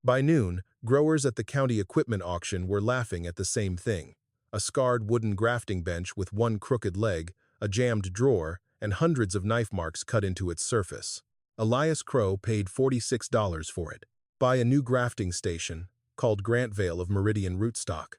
By noon, growers at the county equipment auction were laughing at the same thing. A scarred wooden grafting bench with one crooked leg, a jammed drawer, and hundreds of knife marks cut into its surface. Elias Crow paid $46 for it. Buy a new grafting station, called Grantvale of Meridian rootstock.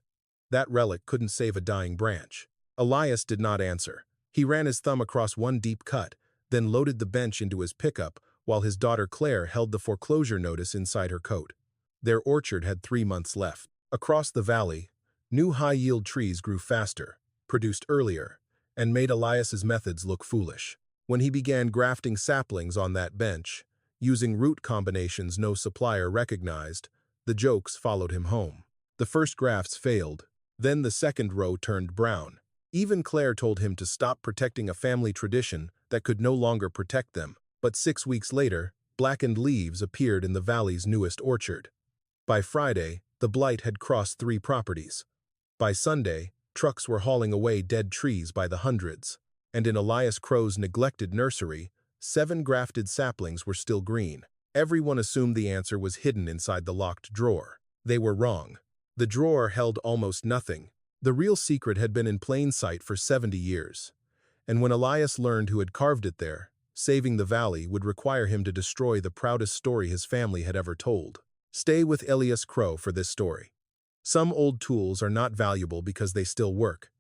That relic couldn't save a dying branch. Elias did not answer. He ran his thumb across one deep cut, then loaded the bench into his pickup, while his daughter Claire held the foreclosure notice inside her coat. Their orchard had 3 months left. Across the valley, new high-yield trees grew faster, produced earlier, and made Elias's methods look foolish. When he began grafting saplings on that bench, using root combinations no supplier recognized, the jokes followed him home. The first grafts failed, then the second row turned brown. Even Claire told him to stop protecting a family tradition that could no longer protect them. But 6 weeks later, blackened leaves appeared in the valley's newest orchard. By Friday, the blight had crossed 3 properties. By Sunday, trucks were hauling away dead trees by the hundreds. And in Elias Crow's neglected nursery, 7 grafted saplings were still green. Everyone assumed the answer was hidden inside the locked drawer. They were wrong. The drawer held almost nothing. The real secret had been in plain sight for 70 years. And when Elias learned who had carved it there, saving the valley would require him to destroy the proudest story his family had ever told. Stay with Elias Crow for this story. Some old tools are not valuable because they still work.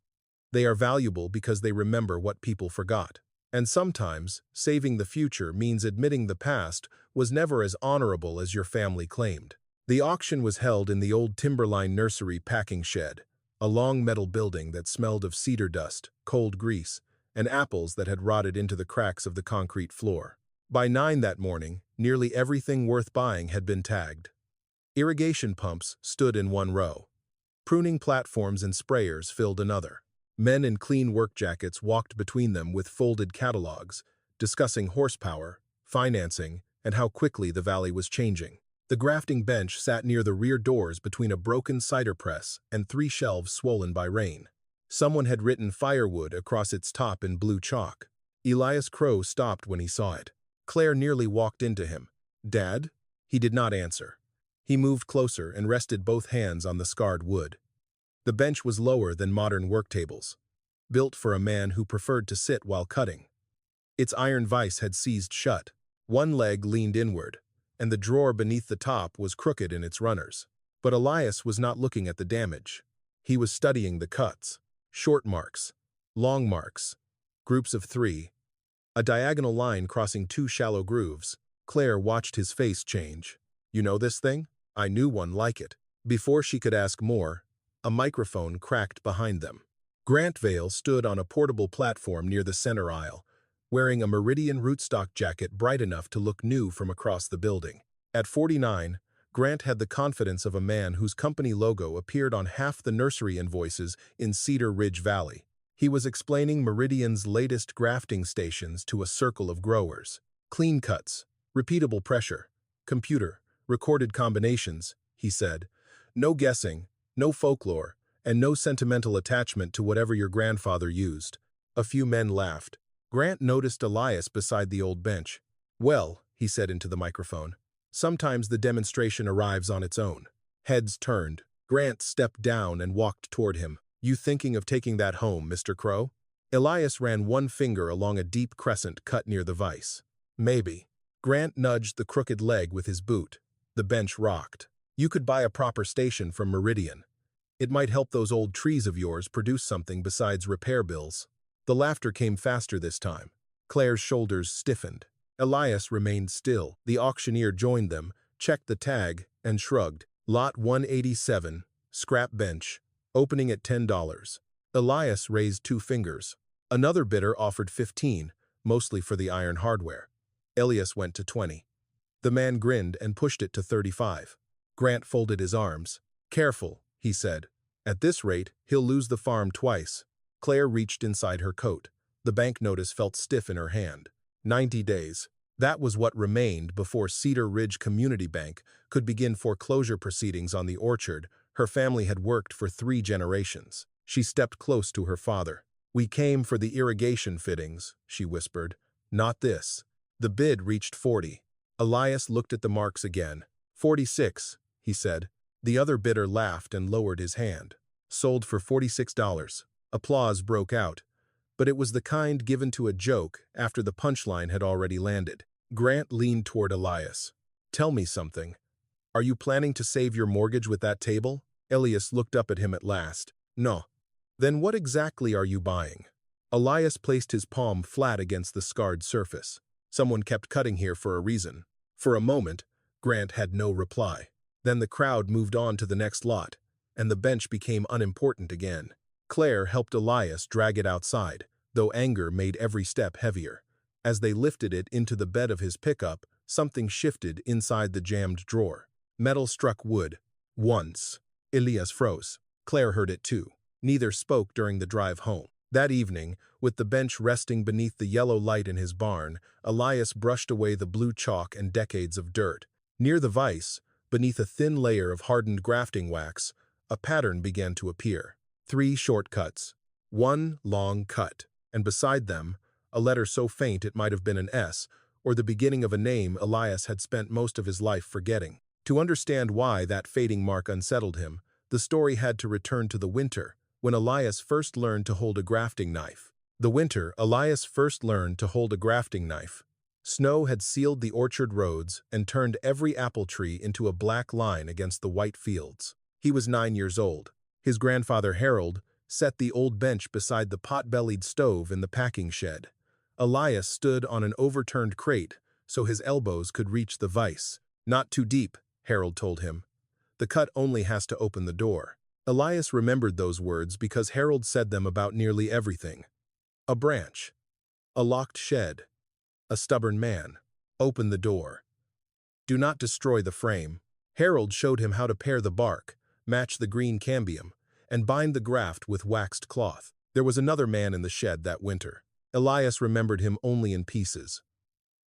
They are valuable because they remember what people forgot. And sometimes, saving the future means admitting the past was never as honorable as your family claimed. The auction was held in the old Timberline Nursery packing shed, a long metal building that smelled of cedar dust, cold grease, and apples that had rotted into the cracks of the concrete floor. By 9 that morning, nearly everything worth buying had been tagged. Irrigation pumps stood in one row. Pruning platforms and sprayers filled another. Men in clean work jackets walked between them with folded catalogs, discussing horsepower, financing, and how quickly the valley was changing. The grafting bench sat near the rear doors between a broken cider press and 3 shelves swollen by rain. Someone had written firewood across its top in blue chalk. Elias Crow stopped when he saw it. Claire nearly walked into him. "Dad?" He did not answer. He moved closer and rested both hands on the scarred wood. The bench was lower than modern work tables, built for a man who preferred to sit while cutting. Its iron vise had seized shut. One leg leaned inward, and the drawer beneath the top was crooked in its runners. But Elias was not looking at the damage. He was studying the cuts. Short marks, long marks, groups of 3, a diagonal line crossing 2 shallow grooves. Claire watched his face change. "You know this thing? I knew one like it." Before she could ask more, a microphone cracked behind them. Grantvale stood on a portable platform near the center aisle, wearing a Meridian rootstock jacket bright enough to look new from across the building. At 49, Grant had the confidence of a man whose company logo appeared on half the nursery invoices in Cedar Ridge Valley. He was explaining Meridian's latest grafting stations to a circle of growers. "Clean cuts, repeatable pressure, computer, recorded combinations," he said. "No guessing, no folklore, and no sentimental attachment to whatever your grandfather used." A few men laughed. Grant noticed Elias beside the old bench. "Well," he said into the microphone, "sometimes the demonstration arrives on its own." Heads turned. Grant stepped down and walked toward him. "You thinking of taking that home, Mr. Crow?" Elias ran one finger along a deep crescent cut near the vise. "Maybe." Grant nudged the crooked leg with his boot. The bench rocked. "You could buy a proper station from Meridian. It might help those old trees of yours produce something besides repair bills." The laughter came faster this time. Claire's shoulders stiffened. Elias remained still. The auctioneer joined them, checked the tag, and shrugged. "Lot 187, scrap bench, opening at $10. Elias raised 2 fingers. Another bidder offered 15, mostly for the iron hardware. Elias went to 20. The man grinned and pushed it to 35. Grant folded his arms. "Careful," he said. "At this rate, he'll lose the farm twice." Claire reached inside her coat. The bank notice felt stiff in her hand. 90 days. That was what remained before Cedar Ridge Community Bank could begin foreclosure proceedings on the orchard her family had worked for 3 generations. She stepped close to her father. "We came for the irrigation fittings," she whispered. "Not this." The bid reached 40. Elias looked at the marks again. 46, he said. The other bidder laughed and lowered his hand. Sold for $46. Applause broke out, but it was the kind given to a joke after the punchline had already landed. Grant leaned toward Elias. Tell me something. Are you planning to save your mortgage with that table? Elias looked up at him at last. No. Then what exactly are you buying? Elias placed his palm flat against the scarred surface. Someone kept cutting here for a reason. For a moment, Grant had no reply. Then the crowd moved on to the next lot, and the bench became unimportant again. Claire helped Elias drag it outside, though anger made every step heavier. As they lifted it into the bed of his pickup, something shifted inside the jammed drawer. Metal struck wood. Once. Elias froze. Claire heard it too. Neither spoke during the drive home. That evening, with the bench resting beneath the yellow light in his barn, Elias brushed away the blue chalk and decades of dirt. Near the vise, beneath a thin layer of hardened grafting wax, a pattern began to appear. 3 short cuts. 1 long cut. And beside them, a letter so faint it might have been an S, or the beginning of a name Elias had spent most of his life forgetting. To understand why that fading mark unsettled him, the story had to return to the winter, when Elias first learned to hold a grafting knife. The winter Elias first learned to hold a grafting knife. Snow had sealed the orchard roads and turned every apple tree into a black line against the white fields. He was 9 years old. His grandfather Harold set the old bench beside the pot-bellied stove in the packing shed. Elias stood on an overturned crate so his elbows could reach the vise. Not too deep, Harold told him. The cut only has to open the door. Elias remembered those words because Harold said them about nearly everything. A branch. A locked shed. A stubborn man. Open the door. Do not destroy the frame. Harold showed him how to pare the bark, match the green cambium, and bind the graft with waxed cloth. There was another man in the shed that winter. Elias remembered him only in pieces.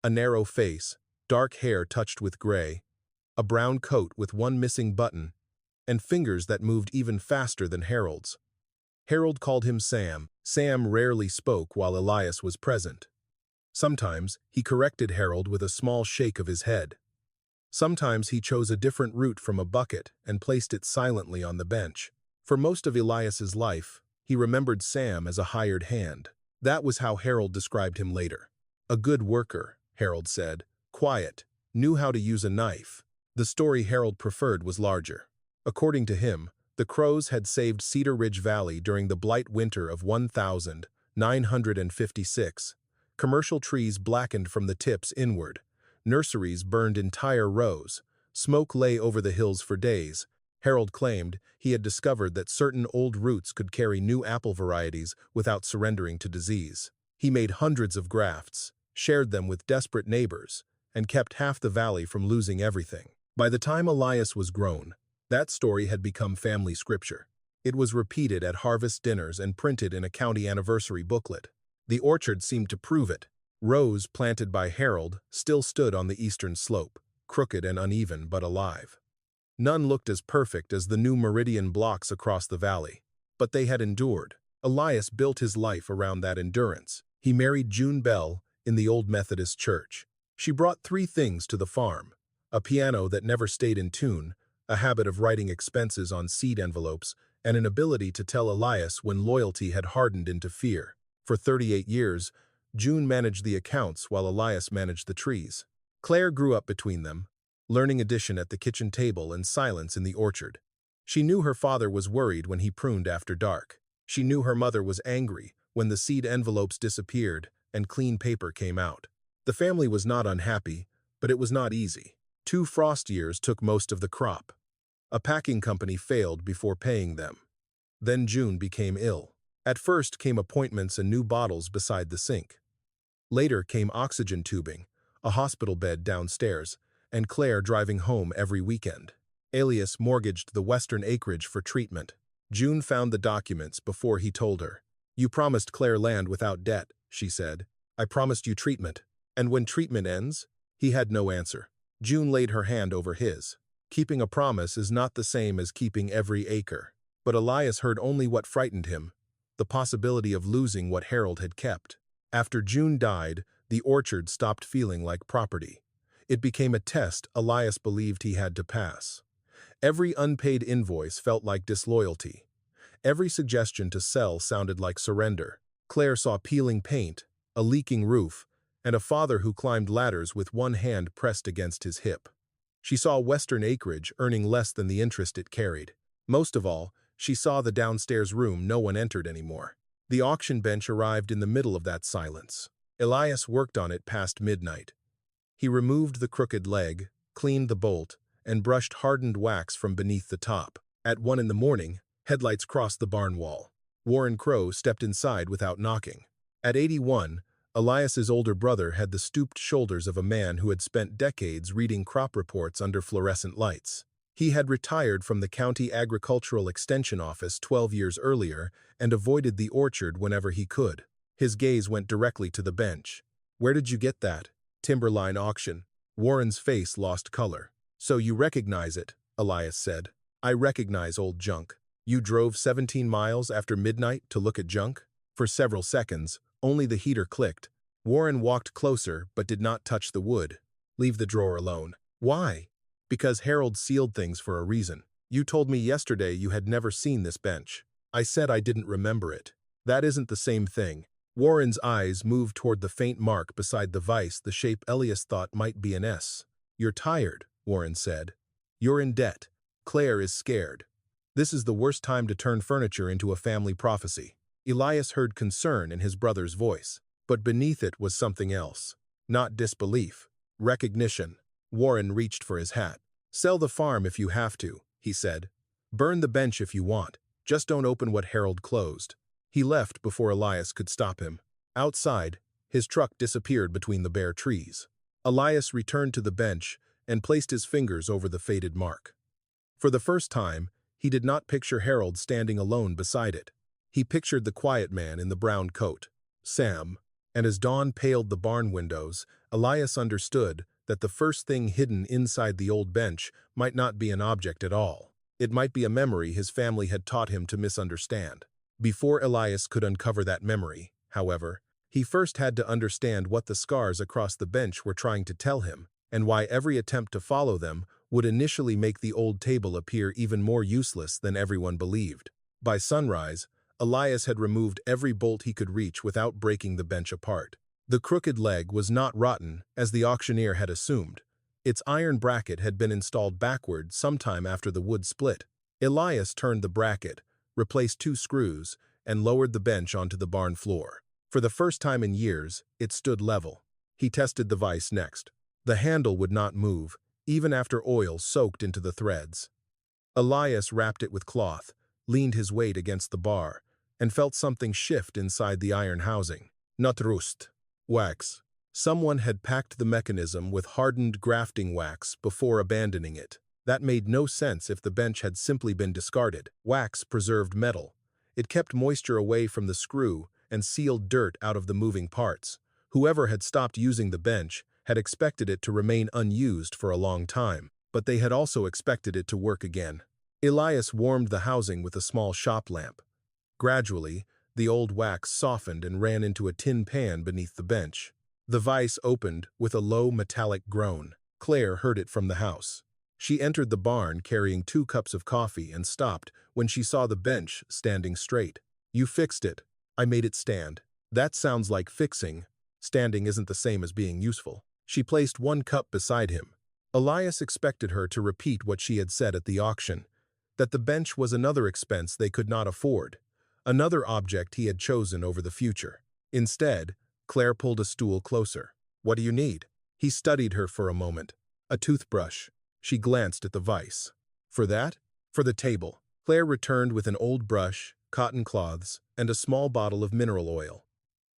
A narrow face, dark hair touched with gray, a brown coat with one missing button, and fingers that moved even faster than Harold's. Harold called him Sam. Sam rarely spoke while Elias was present. Sometimes he corrected Harold with a small shake of his head. Sometimes he chose a different root from a bucket and placed it silently on the bench. For most of Elias's life, he remembered Sam as a hired hand. That was how Harold described him later. A good worker, Harold said, quiet, knew how to use a knife. The story Harold preferred was larger. According to him, the crows had saved Cedar Ridge Valley during the Blight winter of 1956. Commercial trees blackened from the tips inward. Nurseries burned entire rows. Smoke lay over the hills for days. Harold claimed he had discovered that certain old roots could carry new apple varieties without surrendering to disease. He made hundreds of grafts, shared them with desperate neighbors, and kept half the valley from losing everything. By the time Elias was grown, that story had become family scripture. It was repeated at harvest dinners and printed in a county anniversary booklet. The orchard seemed to prove it. Rows planted by Harold still stood on the eastern slope, crooked and uneven but alive. None looked as perfect as the new meridian blocks across the valley, but they had endured. Elias built his life around that endurance. He married June Bell in the old Methodist church. She brought 3 things to the farm: a piano that never stayed in tune, a habit of writing expenses on seed envelopes, and an ability to tell Elias when loyalty had hardened into fear. For 38 years, June managed the accounts while Elias managed the trees. Claire grew up between them, learning addition at the kitchen table and silence in the orchard. She knew her father was worried when he pruned after dark. She knew her mother was angry when the seed envelopes disappeared and clean paper came out. The family was not unhappy, but it was not easy. 2 frost years took most of the crop. A packing company failed before paying them. Then June became ill. At first came appointments and new bottles beside the sink. Later came oxygen tubing, a hospital bed downstairs, and Claire driving home every weekend. Elias mortgaged the western acreage for treatment. June found the documents before he told her. "You promised Claire land without debt," she said. "I promised you treatment. And when treatment ends?" He had no answer. June laid her hand over his. Keeping a promise is not the same as keeping every acre. But Elias heard only what frightened him, the possibility of losing what Harold had kept. After June died, the orchard stopped feeling like property. It became a test Elias believed he had to pass. Every unpaid invoice felt like disloyalty. Every suggestion to sell sounded like surrender. Claire saw peeling paint, a leaking roof, and a father who climbed ladders with one hand pressed against his hip. She saw Western acreage earning less than the interest it carried. Most of all, she saw the downstairs room no one entered anymore. The auction bench arrived in the middle of that silence. Elias worked on it past midnight. He removed the crooked leg, cleaned the bolt, and brushed hardened wax from beneath the top. At 1 in the morning, headlights crossed the barn wall. Warren Crow stepped inside without knocking. At 81, Elias's older brother had the stooped shoulders of a man who had spent decades reading crop reports under fluorescent lights. He had retired from the county agricultural extension office 12 years earlier and avoided the orchard whenever he could. His gaze went directly to the bench. "Where did you get that?" "Timberline auction." Warren's face lost color. "So you recognize it," Elias said. "I recognize old junk." "You drove 17 miles after midnight to look at junk?" For several seconds, only the heater clicked. Warren walked closer but did not touch the wood. "Leave the drawer alone." "Why?" "Because Harold sealed things for a reason. You told me yesterday you had never seen this bench." "I said I didn't remember it." "That isn't the same thing." Warren's eyes moved toward the faint mark beside the vise the shape Elias thought might be an S. "You're tired," Warren said. "You're in debt. Claire is scared. This is the worst time to turn furniture into a family prophecy." Elias heard concern in his brother's voice, but beneath it was something else. Not disbelief. Recognition. Warren reached for his hat. "Sell the farm if you have to," he said. "Burn the bench if you want. Just don't open what Harold closed." He left before Elias could stop him. Outside, his truck disappeared between the bare trees. Elias returned to the bench and placed his fingers over the faded mark. For the first time, he did not picture Harold standing alone beside it. He pictured the quiet man in the brown coat, Sam, and as dawn paled the barn windows, Elias understood that the first thing hidden inside the old bench might not be an object at all. It might be a memory his family had taught him to misunderstand. Before Elias could uncover that memory, however, he first had to understand what the scars across the bench were trying to tell him, and why every attempt to follow them would initially make the old table appear even more useless than everyone believed. By sunrise, Elias had removed every bolt he could reach without breaking the bench apart. The crooked leg was not rotten, as the auctioneer had assumed. Its iron bracket had been installed backward sometime after the wood split. Elias turned the bracket, replaced 2 screws, and lowered the bench onto the barn floor. For the first time in years, it stood level. He tested the vise next. The handle would not move, even after oil soaked into the threads. Elias wrapped it with cloth, leaned his weight against the bar, and felt something shift inside the iron housing. Not rust. Wax. Someone had packed the mechanism with hardened grafting wax before abandoning it. That made no sense if the bench had simply been discarded. Wax preserved metal. It kept moisture away from the screw and sealed dirt out of the moving parts. Whoever had stopped using the bench had expected it to remain unused for a long time, but they had also expected it to work again. Elias warmed the housing with a small shop lamp. Gradually, the old wax softened and ran into a tin pan beneath the bench. The vise opened with a low metallic groan. Claire heard it from the house. She entered the barn carrying 2 cups of coffee and stopped when she saw the bench standing straight. "You fixed it." "I made it stand." "That sounds like fixing. Standing isn't the same as being useful." She placed 1 cup beside him. Elias expected her to repeat what she had said at the auction, that the bench was another expense they could not afford, another object he had chosen over the future. Instead, Claire pulled a stool closer. "What do you need?" He studied her for a moment. "A toothbrush." She glanced at the vise. "For that?" "For the table." Claire returned with an old brush, cotton cloths, and a small bottle of mineral oil.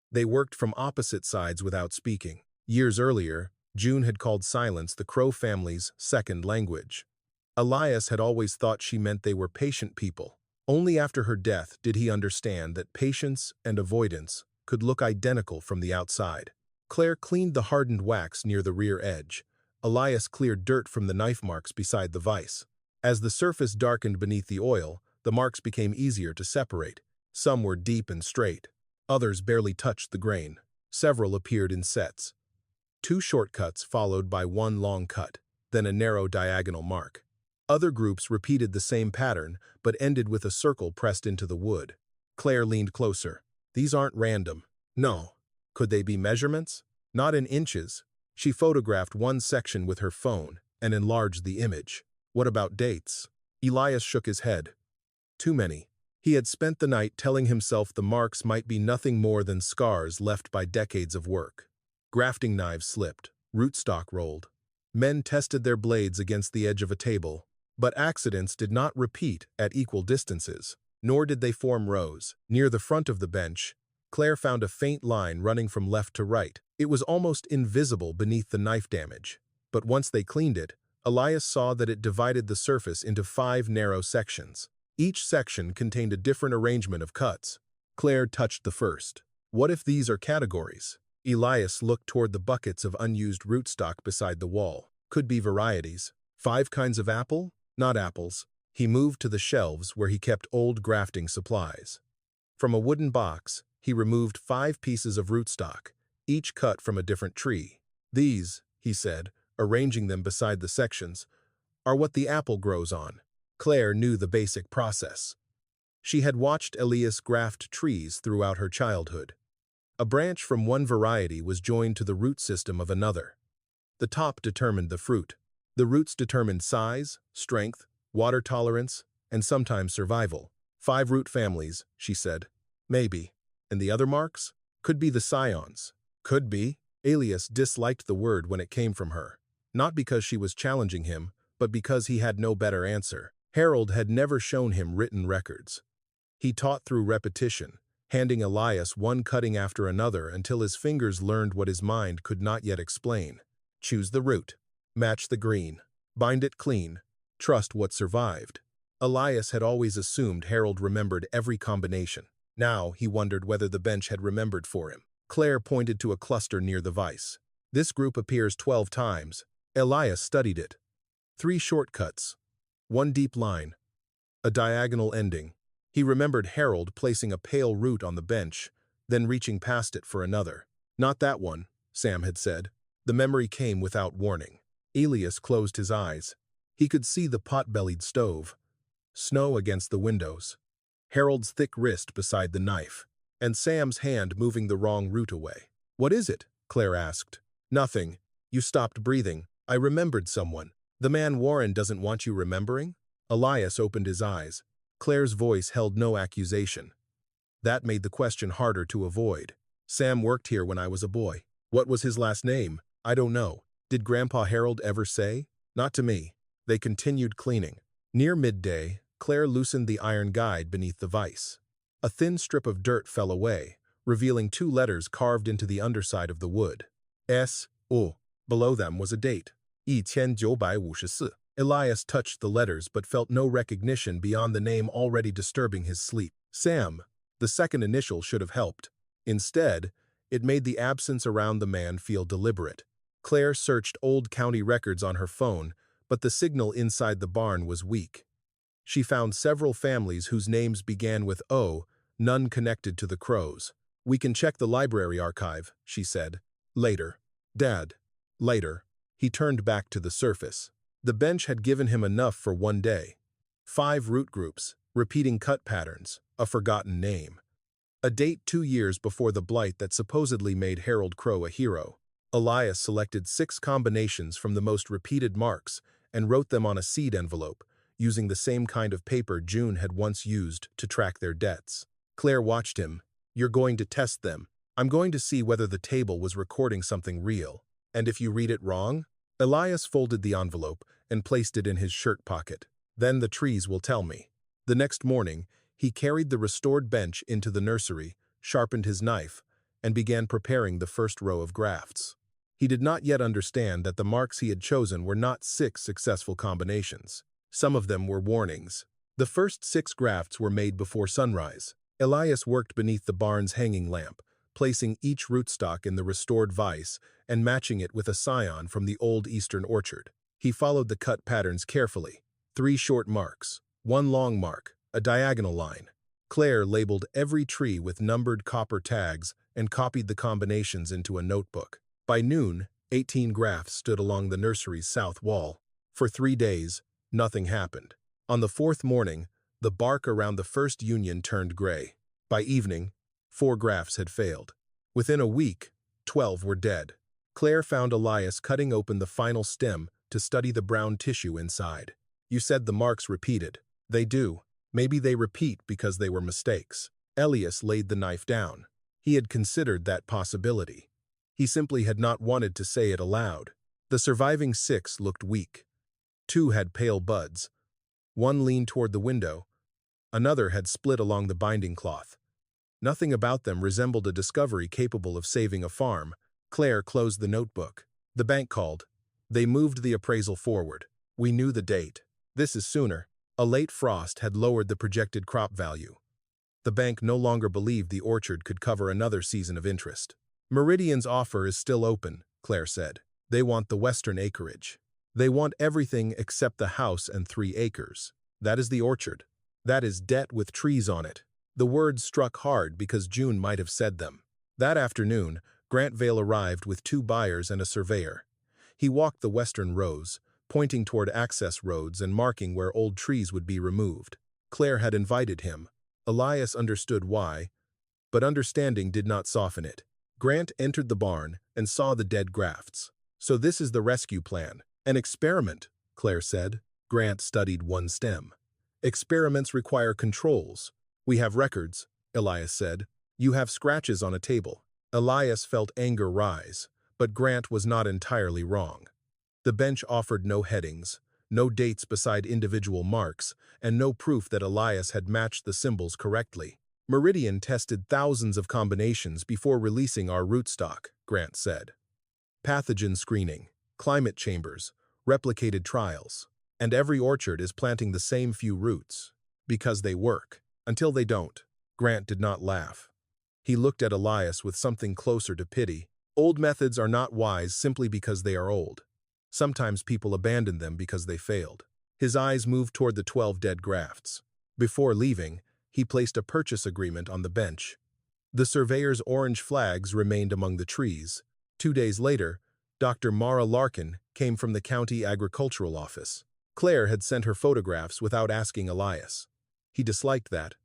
They worked from opposite sides without speaking. Years earlier, June had called silence the Crow family's second language. Elias had always thought she meant they were patient people. Only after her death did he understand that patience and avoidance could look identical from the outside. Claire cleaned the hardened wax near the rear edge. Elias cleared dirt from the knife marks beside the vise. As the surface darkened beneath the oil, the marks became easier to separate. Some were deep and straight. Others barely touched the grain. Several appeared in sets. 2 short cuts followed by 1 long cut, then a narrow diagonal mark. Other groups repeated the same pattern, but ended with a circle pressed into the wood. Claire leaned closer. These aren't random. No. Could they be measurements? Not in inches. She photographed one section with her phone and enlarged the image. What about dates? Elias shook his head. Too many. He had spent the night telling himself the marks might be nothing more than scars left by decades of work. Grafting knives slipped. Rootstock rolled. Men tested their blades against the edge of a table, but accidents did not repeat at equal distances, nor did they form rows. Near the front of the bench, Claire found a faint line running from left to right. It was almost invisible beneath the knife damage, but once they cleaned it, Elias saw that it divided the surface into 5 narrow sections. Each section contained a different arrangement of cuts. Claire touched the first. What if these are categories? Elias looked toward the buckets of unused rootstock beside the wall. Could be varieties. 5 kinds of apple? Not apples. He moved to the shelves where he kept old grafting supplies. From a wooden box, he removed 5 pieces of rootstock, each cut from a different tree. These, he said, arranging them beside the sections, are what the apple grows on. Claire knew the basic process. She had watched Elias graft trees throughout her childhood. A branch from one variety was joined to the root system of another. The top determined the fruit. The roots determined size, strength, water tolerance, and sometimes survival. 5 root families, she said. Maybe. And the other marks? Could be the scions. Could be. Elias disliked the word when it came from her. Not because she was challenging him, but because he had no better answer. Harold had never shown him written records. He taught through repetition, handing Elias one cutting after another until his fingers learned what his mind could not yet explain. Choose the root. Match the green. Bind it clean. Trust what survived. Elias had always assumed Harold remembered every combination. Now he wondered whether the bench had remembered for him. Claire pointed to a cluster near the vise. This group appears 12 times. Elias studied it. 3 shortcuts. 1 deep line. A diagonal ending. He remembered Harold placing a pale root on the bench, then reaching past it for another. Not that one, Sam had said. The memory came without warning. Elias closed his eyes. He could see the pot-bellied stove. Snow against the windows. Harold's thick wrist beside the knife. And Sam's hand moving the wrong root away. What is it? Claire asked. Nothing. You stopped breathing. I remembered someone. The man Warren doesn't want you remembering? Elias opened his eyes. Claire's voice held no accusation. That made the question harder to avoid. Sam worked here when I was a boy. What was his last name? I don't know. Did Grandpa Harold ever say? Not to me. They continued cleaning. Near midday, Claire loosened the iron guide beneath the vise. A thin strip of dirt fell away, revealing 2 letters carved into the underside of the wood. S.O. Below them was a date. 1954. Elias touched the letters but felt no recognition beyond the name already disturbing his sleep. Sam. The second initial should have helped. Instead, it made the absence around the man feel deliberate. Claire searched old county records on her phone, but the signal inside the barn was weak. She found several families whose names began with O, none connected to the Crows. We can check the library archive, she said. Later. Dad. Later. He turned back to the surface. The bench had given him enough for one day. 5 root groups, repeating cut patterns, a forgotten name. A date 2 years before the blight that supposedly made Harold Crow a hero. Elias selected 6 combinations from the most repeated marks and wrote them on a seed envelope, using the same kind of paper June had once used to track their debts. Claire watched him. You're going to test them. I'm going to see whether the table was recording something real. And if you read it wrong? Elias folded the envelope and placed it in his shirt pocket. Then the trees will tell me. The next morning, he carried the restored bench into the nursery, sharpened his knife, and began preparing the first row of grafts. He did not yet understand that the marks he had chosen were not 6 successful combinations. Some of them were warnings. The first 6 grafts were made before sunrise. Elias worked beneath the barn's hanging lamp, placing each rootstock in the restored vise and matching it with a scion from the old eastern orchard. He followed the cut patterns carefully. 3 short marks, 1 long mark, a diagonal line. Claire labeled every tree with numbered copper tags and copied the combinations into a notebook. By noon, 18 grafts stood along the nursery's south wall. For 3 days, Nothing happened. On the fourth morning, the bark around the first union turned gray. By evening, 4 grafts had failed. Within a week, 12 were dead. Claire found Elias cutting open the final stem to study the brown tissue inside. You said the marks repeated. They do. Maybe they repeat because they were mistakes. Elias laid the knife down. He had considered that possibility. He simply had not wanted to say it aloud. The surviving 6 looked weak. 2 had pale buds. 1 leaned toward the window. Another had split along the binding cloth. Nothing about them resembled a discovery capable of saving a farm. Claire closed the notebook. The bank called. They moved the appraisal forward. We knew the date. This is sooner. A late frost had lowered the projected crop value. The bank no longer believed the orchard could cover another season of interest. Meridian's offer is still open, Claire said. They want the western acreage. They want everything except the house and 3 acres. That is the orchard. That is debt with trees on it. The words struck hard because June might have said them. That afternoon, Grantvale arrived with 2 buyers and a surveyor. He walked the western rows, pointing toward access roads and marking where old trees would be removed. Claire had invited him. Elias understood why, but understanding did not soften it. Grant entered the barn and saw the dead grafts. So this is the rescue plan. An experiment, Claire said. Grant studied 1 stem. Experiments require controls. We have records, Elias said. You have scratches on a table. Elias felt anger rise, but Grant was not entirely wrong. The bench offered no headings, no dates beside individual marks, and no proof that Elias had matched the symbols correctly. Meridian tested thousands of combinations before releasing our rootstock, Grant said. Pathogen screening, climate chambers, replicated trials, and every orchard is planting the same few roots. Because they work. Until they don't. Grant did not laugh. He looked at Elias with something closer to pity. Old methods are not wise simply because they are old. Sometimes people abandon them because they failed. His eyes moved toward the 12 dead grafts. Before leaving, he placed a purchase agreement on the bench. The surveyor's orange flags remained among the trees. 2 days later, Dr. Mara Larkin came from the county agricultural office. Claire had sent her photographs without asking Elias. He disliked that,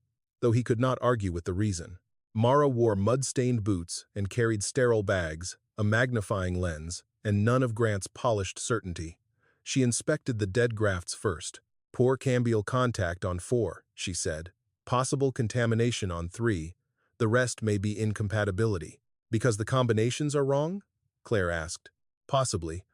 though he could not argue with the reason. Mara wore mud-stained boots and carried sterile bags, a magnifying lens, and none of Grant's polished certainty. She inspected the dead grafts first. Poor cambial contact on 4, she said. Possible contamination on 3. The rest may be incompatibility. Because the combinations are wrong? Claire asked. Possibly.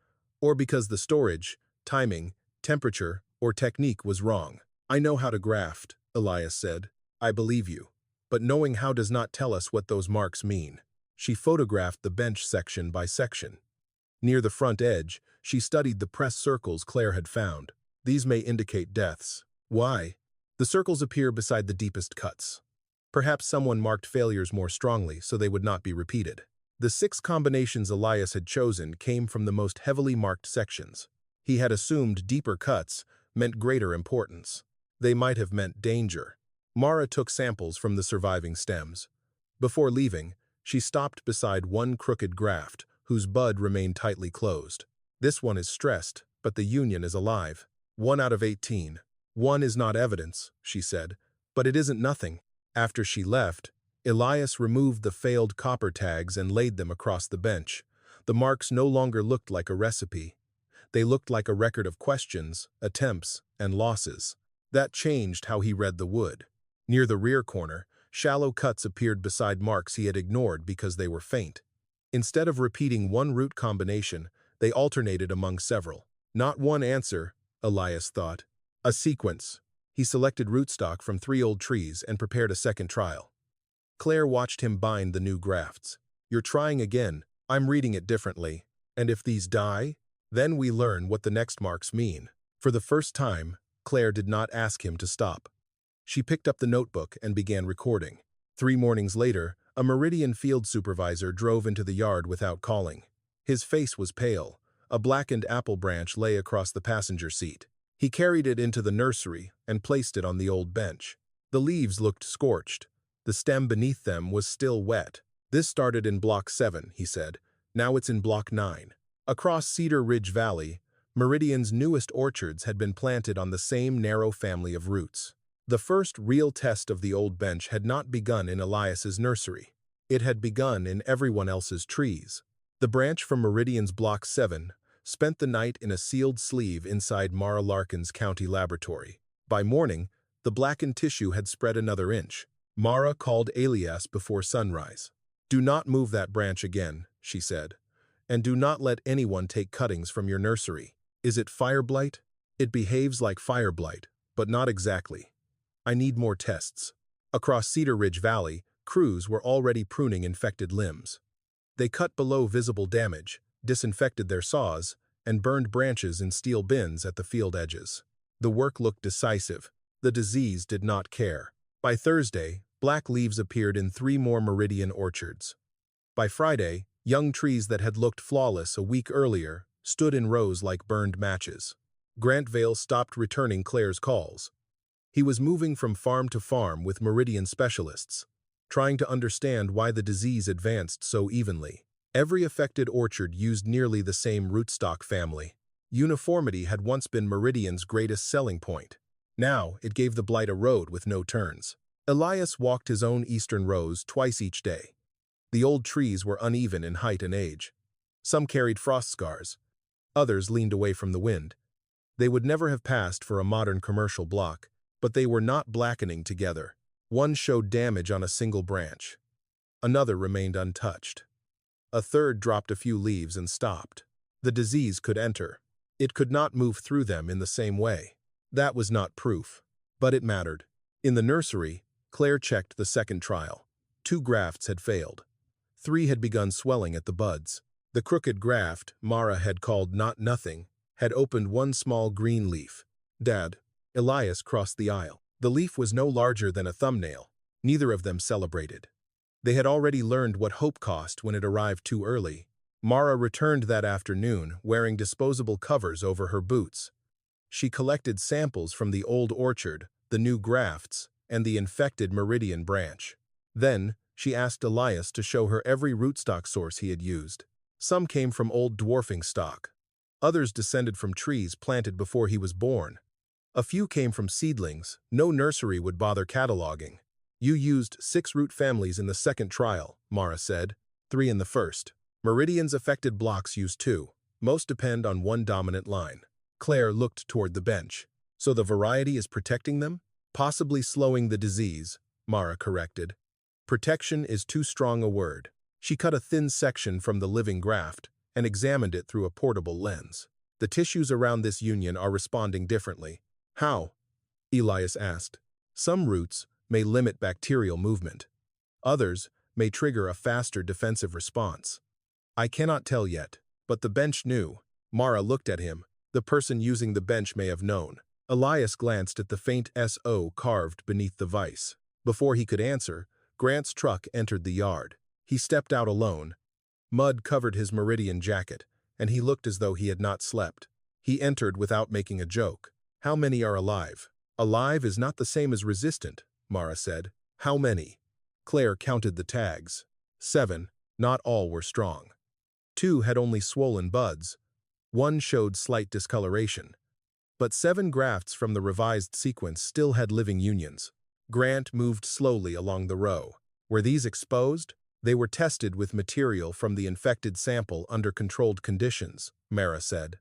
Or because the storage, timing, temperature, or technique was wrong. I know how to graft, Elias said. I believe you. But knowing how does not tell us what those marks mean. She photographed the bench section by section. Near the front edge, she studied the press circles Claire had found. These may indicate deaths. Why? The circles appear beside the deepest cuts. Perhaps someone marked failures more strongly so they would not be repeated. The 6 combinations Elias had chosen came from the most heavily marked sections. He had assumed deeper cuts meant greater importance. They might have meant danger. Mara took samples from the surviving stems. Before leaving, she stopped beside 1 crooked graft, whose bud remained tightly closed. This one is stressed, but the union is alive. 1 out of 18. 1 is not evidence, she said, but it isn't nothing. After she left, Elias removed the failed copper tags and laid them across the bench. The marks no longer looked like a recipe. They looked like a record of questions, attempts, and losses. That changed how he read the wood. Near the rear corner, shallow cuts appeared beside marks he had ignored because they were faint. Instead of repeating 1 root combination, they alternated among several. Not one answer, Elias thought. A sequence. He selected rootstock from 3 old trees and prepared a second trial. Claire watched him bind the new grafts. You're trying again. I'm reading it differently. And if these die, then we learn what the next marks mean. For the first time, Claire did not ask him to stop. She picked up the notebook and began recording. 3 mornings later, a Meridian field supervisor drove into the yard without calling. His face was pale. A blackened apple branch lay across the passenger seat. He carried it into the nursery and placed it on the old bench. The leaves looked scorched. The stem beneath them was still wet. This started in Block 7, he said. Now it's in Block 9. Across Cedar Ridge Valley, Meridian's newest orchards had been planted on the same narrow family of roots. The first real test of the old bench had not begun in Elias's nursery. It had begun in everyone else's trees. The branch from Meridian's Block 7 spent the night in a sealed sleeve inside Mara Larkin's county laboratory. By morning, the blackened tissue had spread another inch. Mara called Elias before sunrise. "Do not move that branch again," she said. "And do not let anyone take cuttings from your nursery. Is it fire blight? It behaves like fire blight, but not exactly. I need more tests." Across Cedar Ridge Valley, crews were already pruning infected limbs. They cut below visible damage, disinfected their saws, and burned branches in steel bins at the field edges. The work looked decisive. The disease did not care. By Thursday, black leaves appeared in 3 more Meridian orchards. By Friday, young trees that had looked flawless a week earlier stood in rows like burned matches. Grantvale stopped returning Claire's calls. He was moving from farm to farm with Meridian specialists, trying to understand why the disease advanced so evenly. Every affected orchard used nearly the same rootstock family. Uniformity had once been Meridian's greatest selling point. Now, it gave the blight a road with no turns. Elias walked his own eastern rows twice each day. The old trees were uneven in height and age. Some carried frost scars. Others leaned away from the wind. They would never have passed for a modern commercial block, but they were not blackening together. One showed damage on a single branch. Another remained untouched. A third dropped a few leaves and stopped. The disease could enter. It could not move through them in the same way. That was not proof, but it mattered. In the nursery, Claire checked the second trial. 2 grafts had failed. 3 had begun swelling at the buds. The crooked graft, Mara had called Not Nothing, had opened one small green leaf. "Dad." Elias crossed the aisle. The leaf was no larger than a thumbnail. Neither of them celebrated. They had already learned what hope cost when it arrived too early. Mara returned that afternoon, wearing disposable covers over her boots. She collected samples from the old orchard, the new grafts, and the infected Meridian branch. Then, she asked Elias to show her every rootstock source he had used. Some came from old dwarfing stock. Others descended from trees planted before he was born. A few came from seedlings no nursery would bother cataloging. "You used 6 root families in the second trial," Mara said, 3 in the first. Meridian's affected blocks use 2. Most depend on one dominant line. Claire looked toward the bench. "So the variety is protecting them?" "Possibly slowing the disease," Mara corrected. "Protection is too strong a word." She cut a thin section from the living graft and examined it through a portable lens. "The tissues around this union are responding differently." "How?" Elias asked. "Some roots may limit bacterial movement. Others may trigger a faster defensive response. I cannot tell yet, but the bench knew." Mara looked at him. The person using the bench may have known. Elias glanced at the faint S.O. carved beneath the vise. Before he could answer, Grant's truck entered the yard. He stepped out alone. Mud covered his Meridian jacket, and he looked as though he had not slept. He entered without making a joke. "How many are alive?" "Alive is not the same as resistant," Mara said. "How many?" Claire counted the tags. 7. Not all were strong. 2 had only swollen buds. 1 showed slight discoloration. But 7 grafts from the revised sequence still had living unions. Grant moved slowly along the row. Were these exposed? They were tested with material from the infected sample under controlled conditions, Mara said.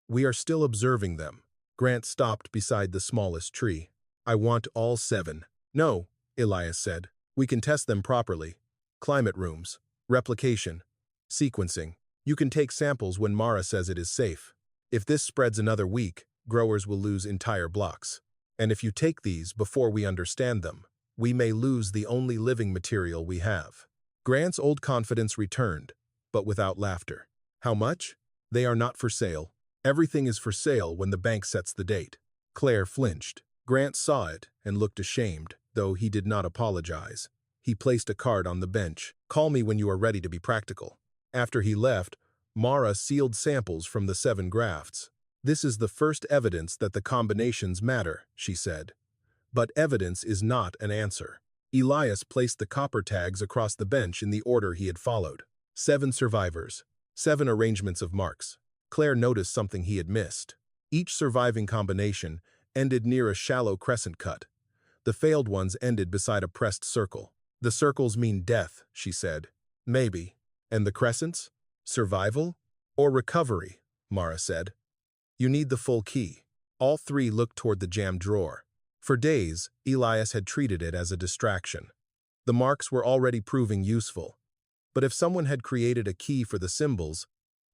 "We are still observing them." Grant stopped beside the smallest tree. "I want all 7. "No," Elias said. "We can test them properly. Climate rooms, replication, sequencing. You can take samples when Mara says it is safe. If this spreads another week, growers will lose entire blocks. And if you take these before we understand them, we may lose the only living material we have." Grant's old confidence returned, but without laughter. "How much?" "They are not for sale. Everything is for sale when the bank sets the date." Claire flinched. Grant saw it and looked ashamed, though he did not apologize. He placed a card on the bench. "Call me when you are ready to be practical." After he left, Mara sealed samples from the 7 grafts. "This is the first evidence that the combinations matter," she said. "But evidence is not an answer." Elias placed the copper tags across the bench in the order he had followed. 7 survivors. 7 arrangements of marks. Claire noticed something he had missed. Each surviving combination ended near a shallow crescent cut. The failed ones ended beside a pressed circle. The circles mean death, she said. Maybe. And the crescents? Survival? Or recovery, Mara said. You need the full key. All three looked toward the jammed drawer. For days, Elias had treated it as a distraction. The marks were already proving useful. But if someone had created a key for the symbols,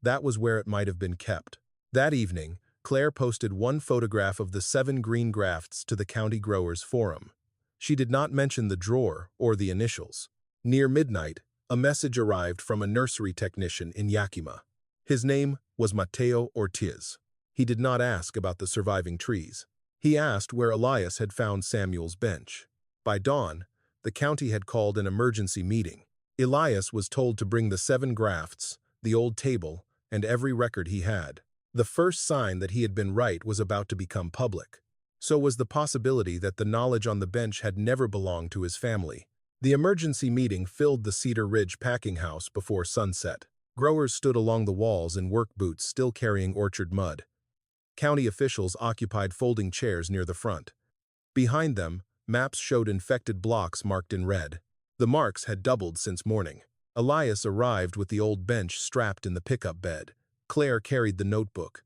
that was where it might have been kept. That evening, Claire posted one photograph of the 7 green grafts to the County Growers Forum. She did not mention the drawer or the initials. Near midnight, a message arrived from a nursery technician in Yakima. His name was Mateo Ortiz. He did not ask about the surviving trees. He asked where Elias had found Samuel's bench. By dawn, the county had called an emergency meeting. Elias was told to bring the 7 grafts, the old table, and every record he had. The first sign that he had been right was about to become public. So was the possibility that the knowledge on the bench had never belonged to his family. The emergency meeting filled the Cedar Ridge packing house before sunset. Growers stood along the walls in work boots still carrying orchard mud. County officials occupied folding chairs near the front. Behind them, maps showed infected blocks marked in red. The marks had doubled since morning. Elias arrived with the old bench strapped in the pickup bed. Claire carried the notebook.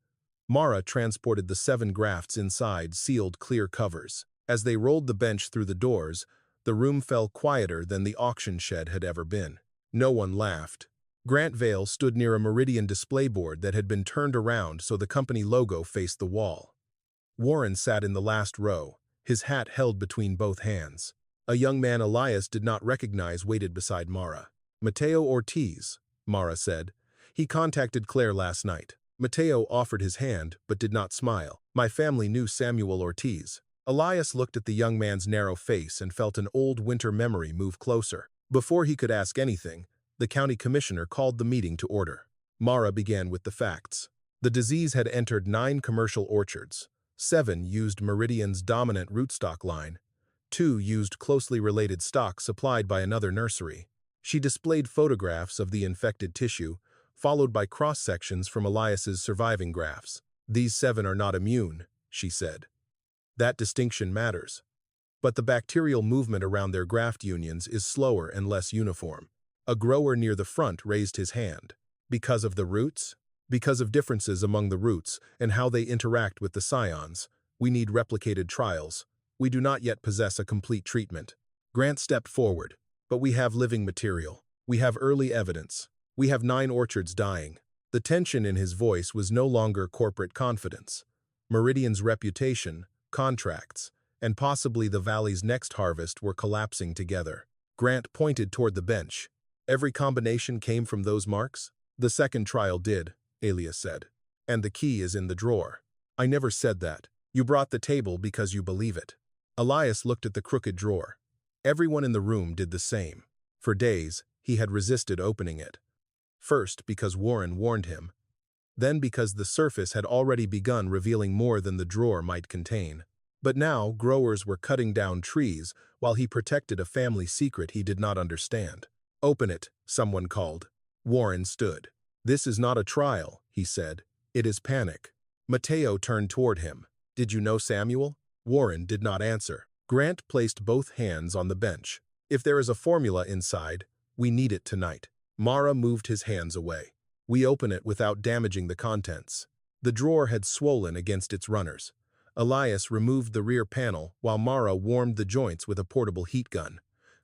Mara transported the 7 grafts inside sealed clear covers. As they rolled the bench through the doors, the room felt quieter than the auction shed had ever been. No one laughed. Grant Vale stood near a Meridian display board that had been turned around so the company logo faced the wall. Warren sat in the last row, his hat held between both hands. A young man Elias did not recognize waited beside Mara. Mateo Ortiz, Mara said. He contacted Claire last night. Mateo offered his hand, but did not smile. My family knew Samuel Ortiz. Elias looked at the young man's narrow face and felt an old winter memory move closer. Before he could ask anything, the county commissioner called the meeting to order. Mara began with the facts. The disease had entered 9 commercial orchards. 7 used Meridian's dominant rootstock line. 2 used closely related stock supplied by another nursery. She displayed photographs of the infected tissue, followed by cross-sections from Elias's surviving grafts. These 7 are not immune, she said. That distinction matters. But the bacterial movement around their graft unions is slower and less uniform. A grower near the front raised his hand. Because of the roots? Because of differences among the roots and how they interact with the scions, we need replicated trials. We do not yet possess a complete treatment. Grant stepped forward. But we have living material. We have early evidence. We have 9 orchards dying. The tension in his voice was no longer corporate confidence. Meridian's reputation, contracts, and possibly the valley's next harvest were collapsing together. Grant pointed toward the bench. Every combination came from those marks? The second trial did, Elias said. And the key is in the drawer. I never said that. You brought the table because you believe it. Elias looked at the crooked drawer. Everyone in the room did the same. For days, he had resisted opening it. First because Warren warned him. Then because the surface had already begun revealing more than the drawer might contain. But now, growers were cutting down trees while he protected a family secret he did not understand. Open it, someone called. Warren stood. This is not a trial, he said. It is panic. Mateo turned toward him. Did you know Samuel? Warren did not answer. Grant placed both hands on the bench. If there is a formula inside, we need it tonight. Mara moved his hands away. We open it without damaging the contents. The drawer had swollen against its runners. Elias removed the rear panel while Mara warmed the joints with a portable heat gun.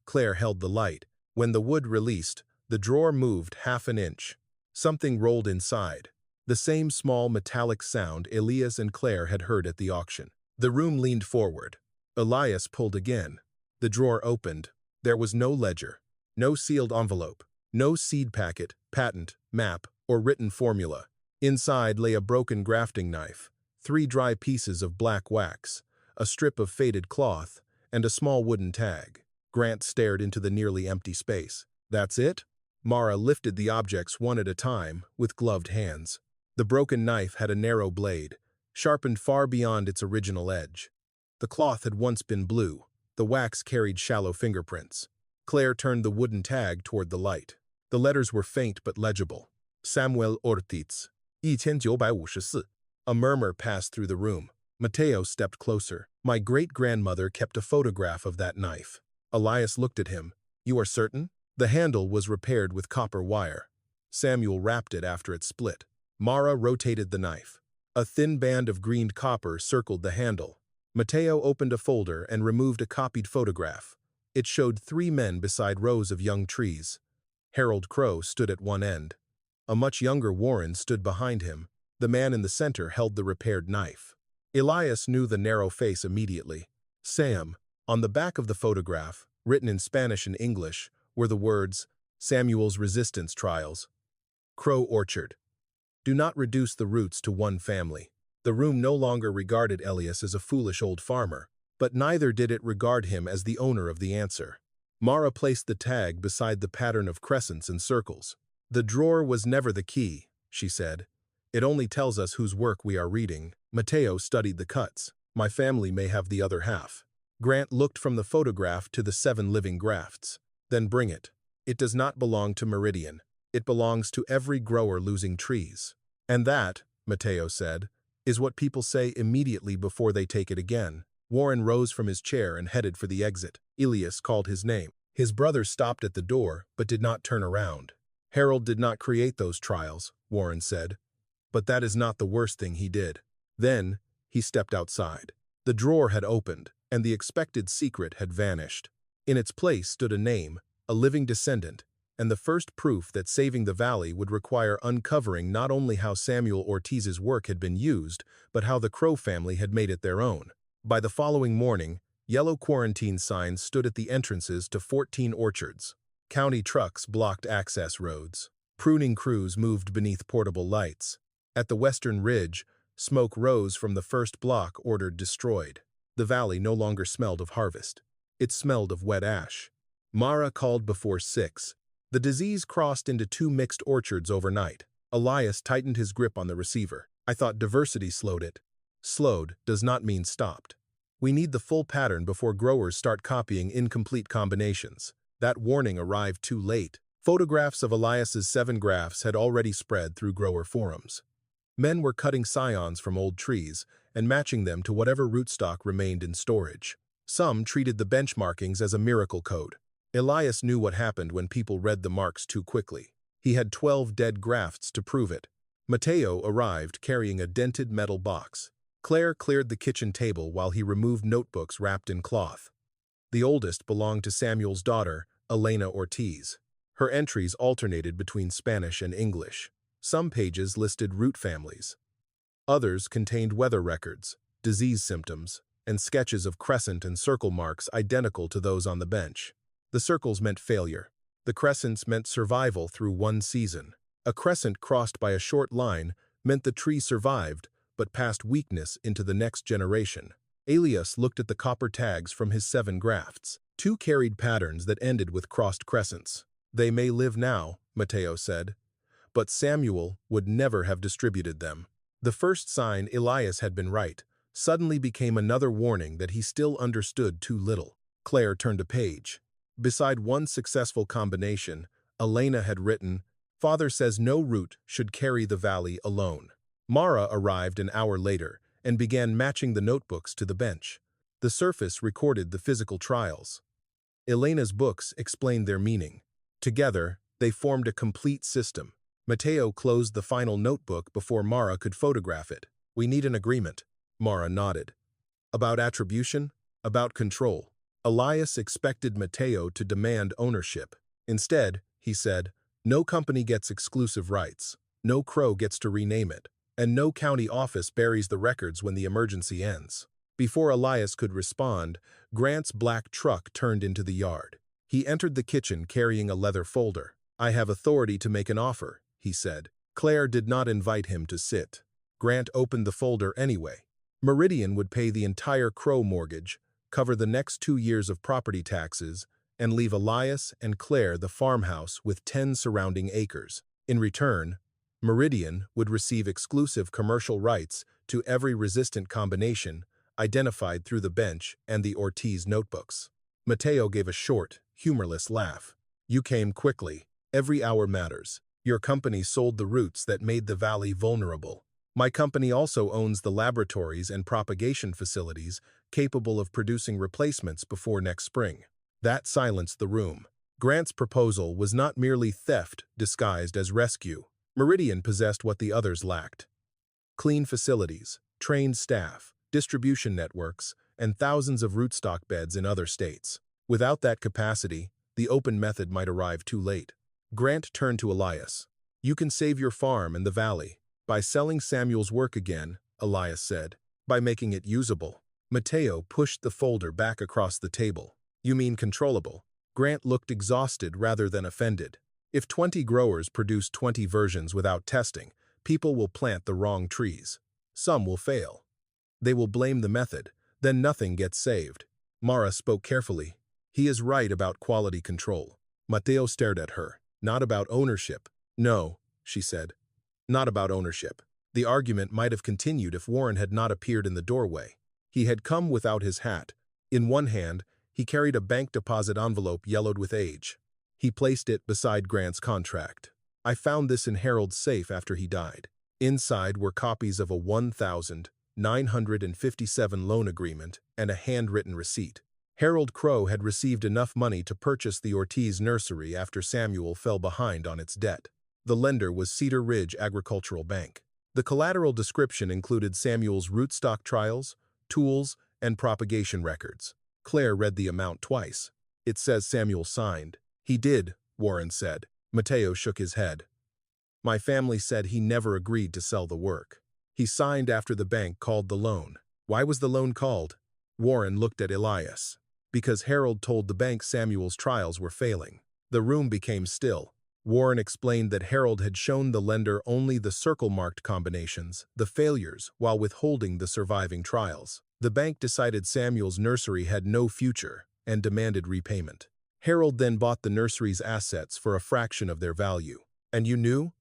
Claire held the light. When the wood released, the drawer moved half an inch. Something rolled inside. The same small metallic sound Elias and Claire had heard at the auction. The room leaned forward. Elias pulled again. The drawer opened. There was no ledger, no sealed envelope, no seed packet, patent, map, or written formula. Inside lay a broken grafting knife, 3 dry pieces of black wax, a strip of faded cloth, and a small wooden tag. Grant stared into the nearly empty space. That's it? Mara lifted the objects one at a time with gloved hands. The broken knife had a narrow blade, sharpened far beyond its original edge. The cloth had once been blue. The wax carried shallow fingerprints. Claire turned the wooden tag toward the light. The letters were faint but legible. Samuel Ortiz. 1954. A murmur passed through the room. Mateo stepped closer. My great-grandmother kept a photograph of that knife. Elias looked at him. You are certain? The handle was repaired with copper wire. Samuel wrapped it after it split. Mara rotated the knife. A thin band of greened copper circled the handle. Mateo opened a folder and removed a copied photograph. It showed 3 men beside rows of young trees. Harold Crow stood at one end. A much younger Warren stood behind him. The man in the center held the repaired knife. Elias knew the narrow face immediately. Sam. On the back of the photograph, written in Spanish and English, were the words, Samuel's Resistance Trials. Crow Orchard. Do not reduce the roots to one family. The room no longer regarded Elias as a foolish old farmer, but neither did it regard him as the owner of the answer. Mara placed the tag beside the pattern of crescents and circles. The drawer was never the key, she said. It only tells us whose work we are reading. Mateo studied the cuts. My family may have the other half. Grant looked from the photograph to the 7 living grafts. Then bring it. It does not belong to Meridian. It belongs to every grower losing trees. And that, Mateo said, is what people say immediately before they take it again. Warren rose from his chair and headed for the exit. Elias called his name. His brother stopped at the door, but did not turn around. Harold did not create those trials, Warren said. But that is not the worst thing he did. Then, he stepped outside. The drawer had opened, and the expected secret had vanished. In its place stood a name, a living descendant, and the first proof that saving the valley would require uncovering not only how Samuel Ortiz's work had been used, but how the Crow family had made it their own. By the following morning, yellow quarantine signs stood at the entrances to 14 orchards. County trucks blocked access roads. Pruning crews moved beneath portable lights. At the western ridge, smoke rose from the first block ordered destroyed. The valley no longer smelled of harvest. It smelled of wet ash. Mara called before 6. The disease crossed into 2 mixed orchards overnight. Elias tightened his grip on the receiver. I thought diversity slowed it. Slowed does not mean stopped. We need the full pattern before growers start copying incomplete combinations. That warning arrived too late. Photographs of Elias's 7 grafts had already spread through grower forums. Men were cutting scions from old trees and matching them to whatever rootstock remained in storage. Some treated the benchmarkings as a miracle code. Elias knew what happened when people read the marks too quickly. He had 12 dead grafts to prove it. Mateo arrived carrying a dented metal box. Claire cleared the kitchen table while he removed notebooks wrapped in cloth. The oldest belonged to Samuel's daughter, Elena Ortiz. Her entries alternated between Spanish and English. Some pages listed root families. Others contained weather records, disease symptoms, and sketches of crescent and circle marks identical to those on the bench. The circles meant failure. The crescents meant survival through one season. A crescent crossed by a short line meant the tree survived, but passed weakness into the next generation. Elias looked at the copper tags from his 7 grafts. 2 carried patterns that ended with crossed crescents. They may live now, Mateo said, but Samuel would never have distributed them. The first sign Elias had been right suddenly became another warning that he still understood too little. Claire turned a page. Beside one successful combination, Elena had written, Father says no root should carry the valley alone. Mara arrived an hour later and began matching the notebooks to the bench. The surface recorded the physical trials. Elena's books explained their meaning. Together, they formed a complete system. Mateo closed the final notebook before Mara could photograph it. We need an agreement. Mara nodded. About attribution? About control. Elias expected Mateo to demand ownership. Instead, he said, no company gets exclusive rights. No crow gets to rename it. And no county office buries the records when the emergency ends. Before Elias could respond, Grant's black truck turned into the yard. He entered the kitchen carrying a leather folder. I have authority to make an offer, he said. Claire did not invite him to sit. Grant opened the folder anyway. Meridian would pay the entire Crow mortgage, cover the next 2 years of property taxes, and leave Elias and Claire the farmhouse with 10 surrounding acres. In return, Meridian would receive exclusive commercial rights to every resistant combination identified through the bench and the Ortiz notebooks. Mateo gave a short, humorless laugh. You came quickly. Every hour matters. Your company sold the roots that made the valley vulnerable. My company also owns the laboratories and propagation facilities capable of producing replacements before next spring. That silenced the room. Grant's proposal was not merely theft disguised as rescue. Meridian possessed what the others lacked: clean facilities, trained staff, distribution networks, and thousands of rootstock beds in other states. Without that capacity, the open method might arrive too late. Grant turned to Elias. "You can save your farm and the valley by selling Samuel's work again," Elias said, "by making it usable." Mateo pushed the folder back across the table. "You mean controllable?" Grant looked exhausted rather than offended. "If 20 growers produce 20 versions without testing, people will plant the wrong trees. Some will fail. They will blame the method, then nothing gets saved." Mara spoke carefully. "He is right about quality control." Mateo stared at her. "Not about ownership." "No," she said. "Not about ownership." The argument might have continued if Warren had not appeared in the doorway. He had come without his hat. In one hand, he carried a bank deposit envelope yellowed with age. He placed it beside Grant's contract. "I found this in Harold's safe after he died." Inside were copies of a 1,957 loan agreement and a handwritten receipt. Harold Crow had received enough money to purchase the Ortiz nursery after Samuel fell behind on its debt. The lender was Cedar Ridge Agricultural Bank. The collateral description included Samuel's rootstock trials, tools, and propagation records. Claire read the amount twice. "It says Samuel signed." "He did," Warren said. Mateo shook his head. "My family said he never agreed to sell the work. He signed after the bank called the loan." "Why was the loan called?" Warren looked at Elias. "Because Harold told the bank Samuel's trials were failing." The room became still. Warren explained that Harold had shown the lender only the circle-marked combinations, the failures, while withholding the surviving trials. The bank decided Samuel's nursery had no future and demanded repayment. Harold then bought the nursery's assets for a fraction of their value. "And you knew?"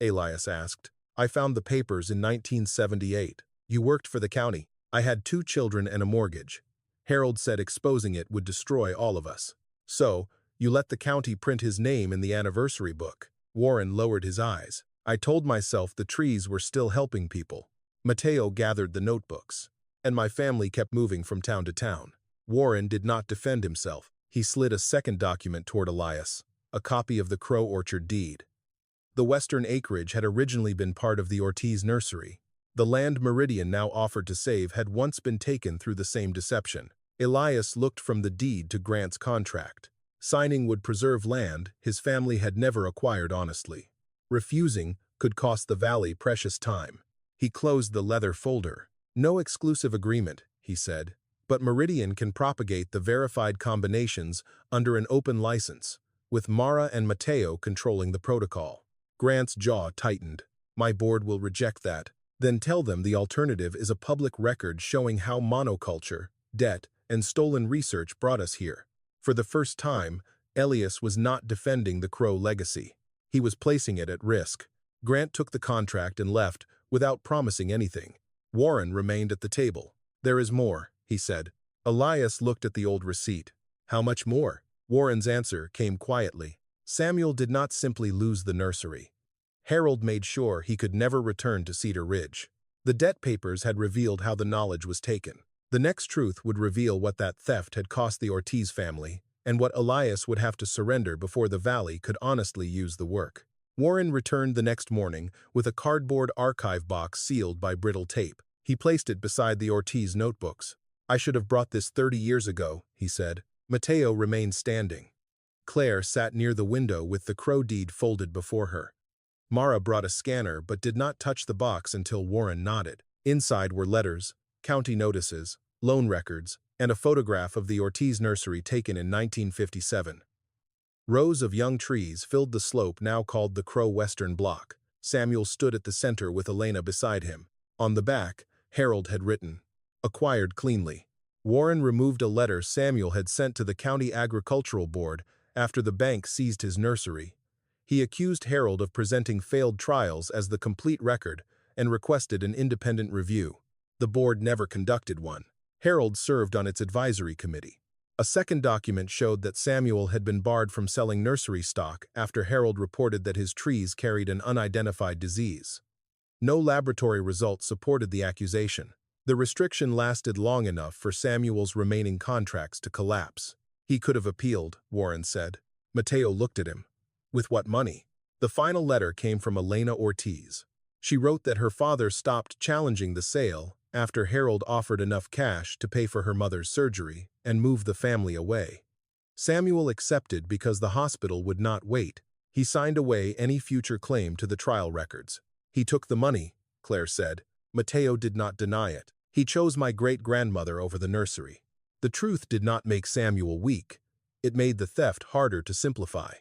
Elias asked. "I found the papers in 1978. You worked for the county. I had 2 children and a mortgage. Harold said exposing it would destroy all of us. So, you let the county print his name in the anniversary book." Warren lowered his eyes. "I told myself the trees were still helping people." Mateo gathered the notebooks. "And my family kept moving from town to town." Warren did not defend himself. He slid a second document toward Elias, a copy of the Crow Orchard deed. The western acreage had originally been part of the Ortiz nursery. The land Meridian now offered to save had once been taken through the same deception. Elias looked from the deed to Grant's contract. Signing would preserve land his family had never acquired honestly. Refusing could cost the valley precious time. He closed the leather folder. "No exclusive agreement," he said, "but Meridian can propagate the verified combinations under an open license, with Mara and Mateo controlling the protocol." Grant's jaw tightened. "My board will reject that." "Then tell them the alternative is a public record showing how monoculture, debt, and stolen research brought us here." For the first time, Elias was not defending the Crow legacy. He was placing it at risk. Grant took the contract and left without promising anything. Warren remained at the table. "There is more," he said. Elias looked at the old receipt. "How much more?" Warren's answer came quietly. "Samuel did not simply lose the nursery. Harold made sure he could never return to Cedar Ridge. The debt papers had revealed how the knowledge was taken. The next truth would reveal what that theft had cost the Ortiz family, and what Elias would have to surrender before the valley could honestly use the work." Warren returned the next morning with a cardboard archive box sealed by brittle tape. He placed it beside the Ortiz notebooks. "I should have brought this 30 years ago," he said. Mateo remained standing. Claire sat near the window with the Crow deed folded before her. Mara brought a scanner but did not touch the box until Warren nodded. Inside were letters, county notices, loan records, and a photograph of the Ortiz nursery taken in 1957. Rows of young trees filled the slope now called the Crow Western Block. Samuel stood at the center with Elena beside him. On the back, Harold had written, "Acquired cleanly." Warren removed a letter Samuel had sent to the County Agricultural Board after the bank seized his nursery. He accused Harold of presenting failed trials as the complete record and requested an independent review. The board never conducted one. Harold served on its advisory committee. A second document showed that Samuel had been barred from selling nursery stock after Harold reported that his trees carried an unidentified disease. No laboratory results supported the accusation. The restriction lasted long enough for Samuel's remaining contracts to collapse. He could have appealed, Warren said. Mateo looked at him. With what money? The final letter came from Elena Ortiz. She wrote that her father stopped challenging the sale after Harold offered enough cash to pay for her mother's surgery and move the family away. Samuel accepted because the hospital would not wait. He signed away any future claim to the trial records. He took the money, Claire said. Mateo did not deny it. He chose my great-grandmother over the nursery. The truth did not make Samuel weak. It made the theft harder to simplify.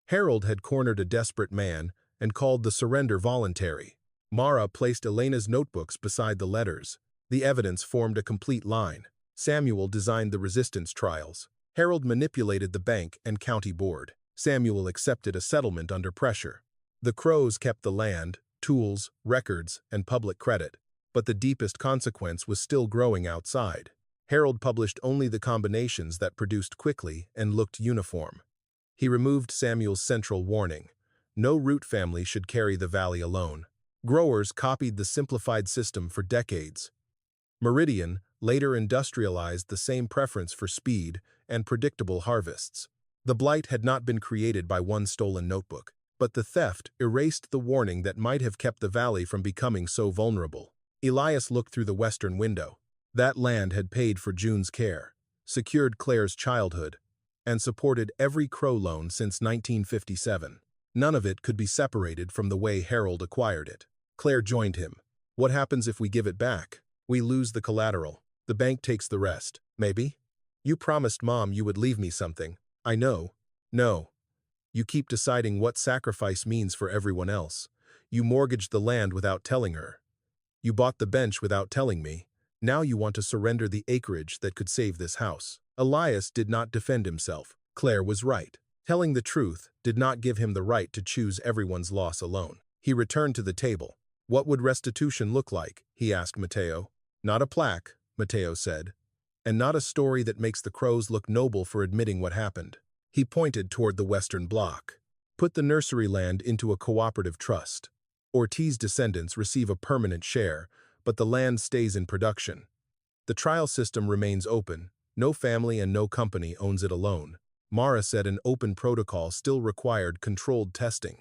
Harold had cornered a desperate man and called the surrender voluntary. Mara placed Elena's notebooks beside the letters. The evidence formed a complete line. Samuel designed the resistance trials. Harold manipulated the bank and county board. Samuel accepted a settlement under pressure. The Crows kept the land, tools, records, and public credit. But the deepest consequence was still growing outside. Harold published only the combinations that produced quickly and looked uniform. He removed Samuel's central warning. No root family should carry the valley alone. Growers copied the simplified system for decades. Meridian later industrialized the same preference for speed and predictable harvests. The blight had not been created by one stolen notebook, but the theft erased the warning that might have kept the valley from becoming so vulnerable. Elias looked through the western window. That land had paid for June's care, secured Claire's childhood, and supported every Crow loan since 1957. None of it could be separated from the way Harold acquired it. Claire joined him. What happens if we give it back? We lose the collateral. The bank takes the rest. Maybe? You promised Mom you would leave me something. I know. No. You keep deciding what sacrifice means for everyone else. You mortgaged the land without telling her. You bought the bench without telling me. Now you want to surrender the acreage that could save this house. Elias did not defend himself. Claire was right. Telling the truth did not give him the right to choose everyone's loss alone. He returned to the table. What would restitution look like? He asked Mateo. Not a plaque, Mateo said, and not a story that makes the Crows look noble for admitting what happened. He pointed toward the western block. Put the nursery land into a cooperative trust. Ortiz descendants receive a permanent share, but the land stays in production. The trial system remains open. No family and no company owns it alone. Mara said an open protocol still required controlled testing.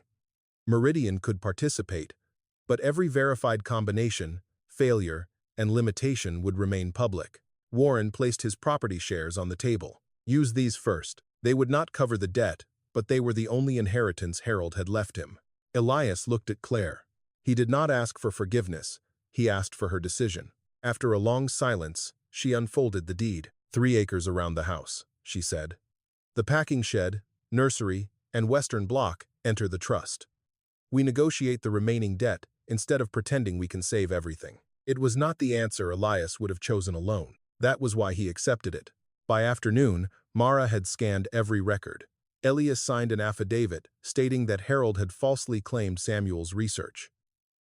Meridian could participate, but every verified combination, failure, and limitation would remain public. Warren placed his property shares on the table. Use these first. They would not cover the debt, but they were the only inheritance Harold had left him. Elias looked at Claire. He did not ask for forgiveness. He asked for her decision. After a long silence, she unfolded the deed. 3 acres around the house, she said. The packing shed, nursery, and western block enter the trust. We negotiate the remaining debt instead of pretending we can save everything. It was not the answer Elias would have chosen alone. That was why he accepted it. By afternoon, Mara had scanned every record. Elias signed an affidavit stating that Harold had falsely claimed Samuel's research.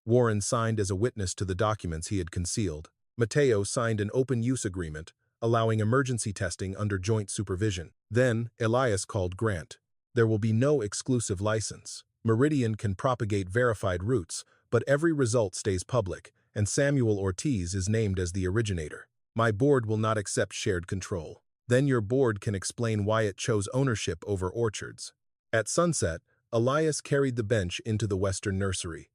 Warren signed as a witness to the documents he had concealed. Mateo signed an open use agreement, allowing emergency testing under joint supervision. Then, Elias called Grant. There will be no exclusive license. Meridian can propagate verified routes, but every result stays public, and Samuel Ortiz is named as the originator. My board will not accept shared control. Then your board can explain why it chose ownership over orchards. At sunset, Elias carried the bench into the western nursery.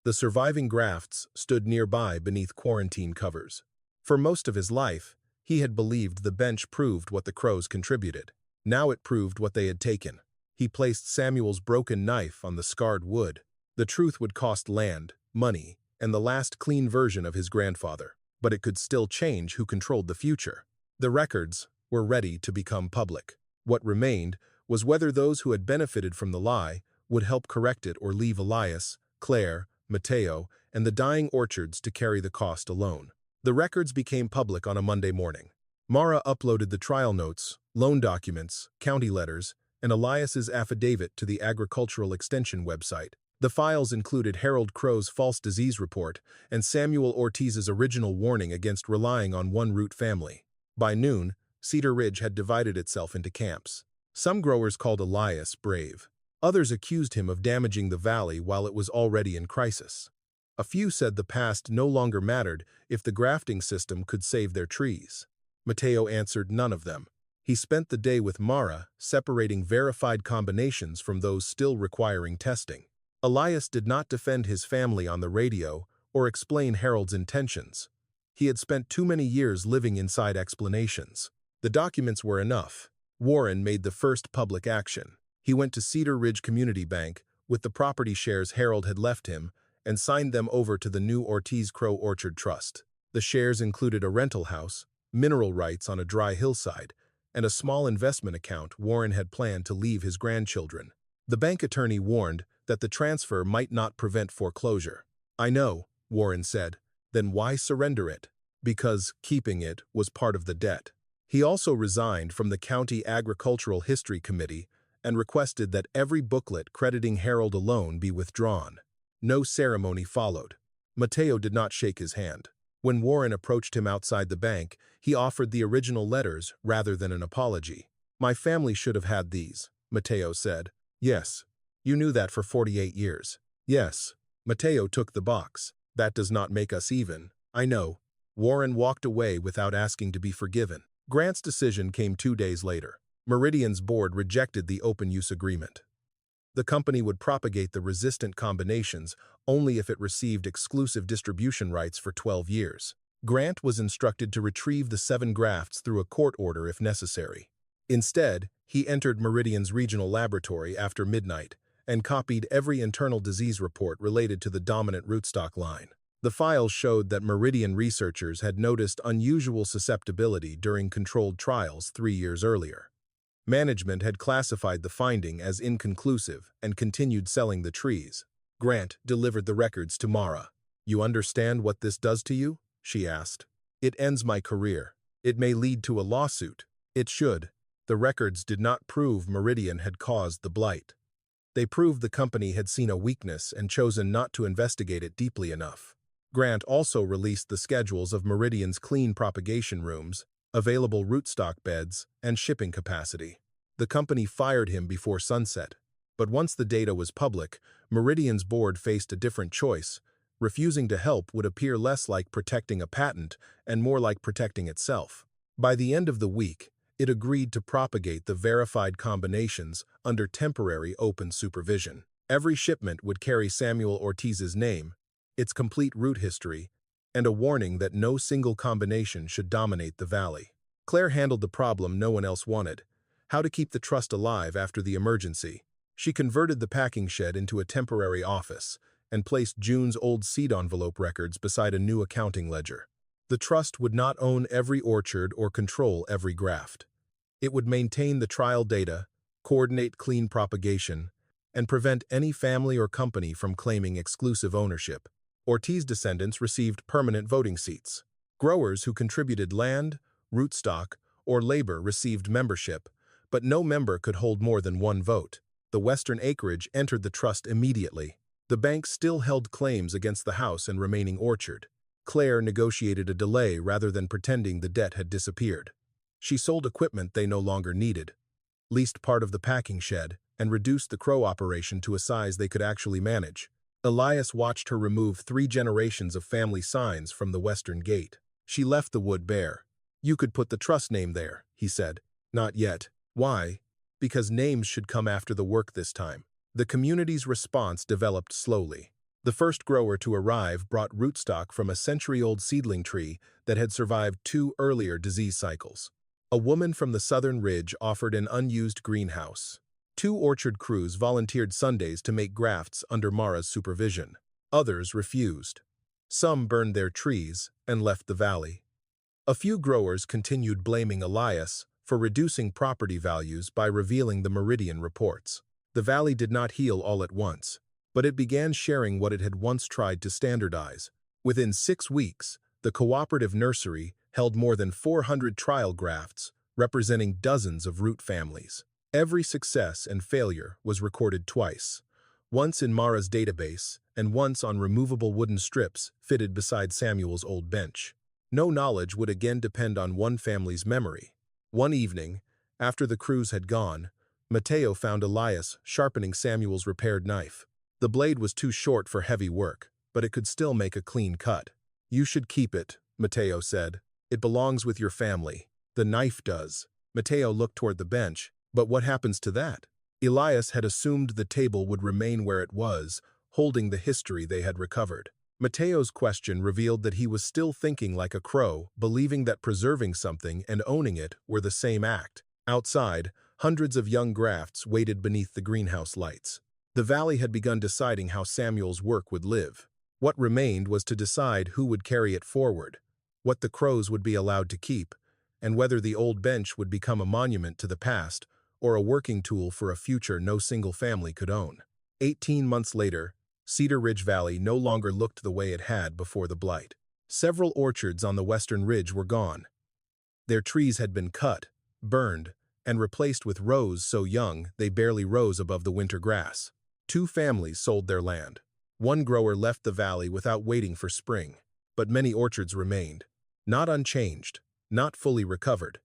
The surviving grafts stood nearby beneath quarantine covers. For most of his life, he had believed the bench proved what the Crows contributed. Now it proved what they had taken. He placed Samuel's broken knife on the scarred wood. The truth would cost land, money, and the last clean version of his grandfather. But it could still change who controlled the future. The records were ready to become public. What remained was whether those who had benefited from the lie would help correct it or leave Elias, Claire, Mateo, and the dying orchards to carry the cost alone. The records became public on a Monday morning. Mara uploaded the trial notes, loan documents, county letters, and Elias's affidavit to the Agricultural Extension website. The files included Harold Crow's false disease report and Samuel Ortiz's original warning against relying on one root family. By noon, Cedar Ridge had divided itself into camps. Some growers called Elias brave. Others accused him of damaging the valley while it was already in crisis. A few said the past no longer mattered if the grafting system could save their trees. Mateo answered none of them. He spent the day with Mara, separating verified combinations from those still requiring testing. Elias did not defend his family on the radio or explain Harold's intentions. He had spent too many years living inside explanations. The documents were enough. Warren made the first public action. He went to Cedar Ridge Community Bank with the property shares Harold had left him and signed them over to the new Ortiz Crow Orchard Trust. The shares included a rental house, mineral rights on a dry hillside, and a small investment account Warren had planned to leave his grandchildren. The bank attorney warned that the transfer might not prevent foreclosure. "I know," Warren said. "Then why surrender it?" "Because keeping it was part of the debt." He also resigned from the County Agricultural History Committee and requested that every booklet crediting Harold alone be withdrawn. No ceremony followed. Mateo did not shake his hand. When Warren approached him outside the bank, he offered the original letters rather than an apology. "My family should have had these," Mateo said. "Yes. You knew that for 48 years. "Yes." Mateo took the box. "That does not make us even." "I know." Warren walked away without asking to be forgiven. Grant's decision came 2 days later. Meridian's board rejected the open-use agreement. The company would propagate the resistant combinations only if it received exclusive distribution rights for 12 years. Grant was instructed to retrieve the 7 grafts through a court order if necessary. Instead, he entered Meridian's regional laboratory after midnight and copied every internal disease report related to the dominant rootstock line. The files showed that Meridian researchers had noticed unusual susceptibility during controlled trials 3 years earlier. Management had classified the finding as inconclusive and continued selling the trees. Grant delivered the records to Mara. "You understand what this does to you?" she asked. "It ends my career. It may lead to a lawsuit." "It should." The records did not prove Meridian had caused the blight. They proved the company had seen a weakness and chosen not to investigate it deeply enough. Grant also released the schedules of Meridian's clean propagation rooms, available rootstock beds, and shipping capacity. The company fired him before sunset. But once the data was public, Meridian's board faced a different choice. Refusing to help would appear less like protecting a patent and more like protecting itself. By the end of the week, it agreed to propagate the verified combinations under temporary open supervision. Every shipment would carry Samuel Ortiz's name, its complete root history, and a warning that no single combination should dominate the valley. Claire handled the problem no one else wanted: how to keep the trust alive after the emergency. She converted the packing shed into a temporary office and placed June's old seed envelope records beside a new accounting ledger. The trust would not own every orchard or control every graft. It would maintain the trial data, coordinate clean propagation, and prevent any family or company from claiming exclusive ownership. Ortiz descendants received permanent voting seats. Growers who contributed land, rootstock, or labor received membership, but no member could hold more than 1 vote. The western acreage entered the trust immediately. The bank still held claims against the house and remaining orchard. Claire negotiated a delay rather than pretending the debt had disappeared. She sold equipment they no longer needed, leased part of the packing shed, and reduced the crow operation to a size they could actually manage. Elias watched her remove 3 generations of family signs from the western gate. She left the wood bare. "You could put the trust name there," he said. "Not yet." "Why?" "Because names should come after the work this time." The community's response developed slowly. The first grower to arrive brought rootstock from a century-old seedling tree that had survived 2 earlier disease cycles. A woman from the southern ridge offered an unused greenhouse. 2 orchard crews volunteered Sundays to make grafts under Mara's supervision. Others refused. Some burned their trees and left the valley. A few growers continued blaming Elias for reducing property values by revealing the Meridian reports. The valley did not heal all at once, but it began sharing what it had once tried to standardize. Within 6 weeks, the cooperative nursery held more than 400 trial grafts, representing dozens of root families. Every success and failure was recorded twice, once in Mara's database and once on removable wooden strips fitted beside Samuel's old bench. No knowledge would again depend on one family's memory. One evening, after the crews had gone, Matteo found Elias sharpening Samuel's repaired knife. The blade was too short for heavy work, but it could still make a clean cut. "You should keep it," Matteo said. "It belongs with your family." "The knife does." Matteo looked toward the bench. "But what happens to that?" Elias had assumed the table would remain where it was, holding the history they had recovered. Matteo's question revealed that he was still thinking like a crow, believing that preserving something and owning it were the same act. Outside, hundreds of young grafts waited beneath the greenhouse lights. The valley had begun deciding how Samuel's work would live. What remained was to decide who would carry it forward, what the crows would be allowed to keep, and whether the old bench would become a monument to the past or a working tool for a future no single family could own. 18 months later, Cedar Ridge Valley no longer looked the way it had before the blight. Several orchards on the western ridge were gone. Their trees had been cut, burned, and replaced with rows so young they barely rose above the winter grass. 2 families sold their land. One grower left the valley without waiting for spring, but many orchards remained, not unchanged, not fully recovered.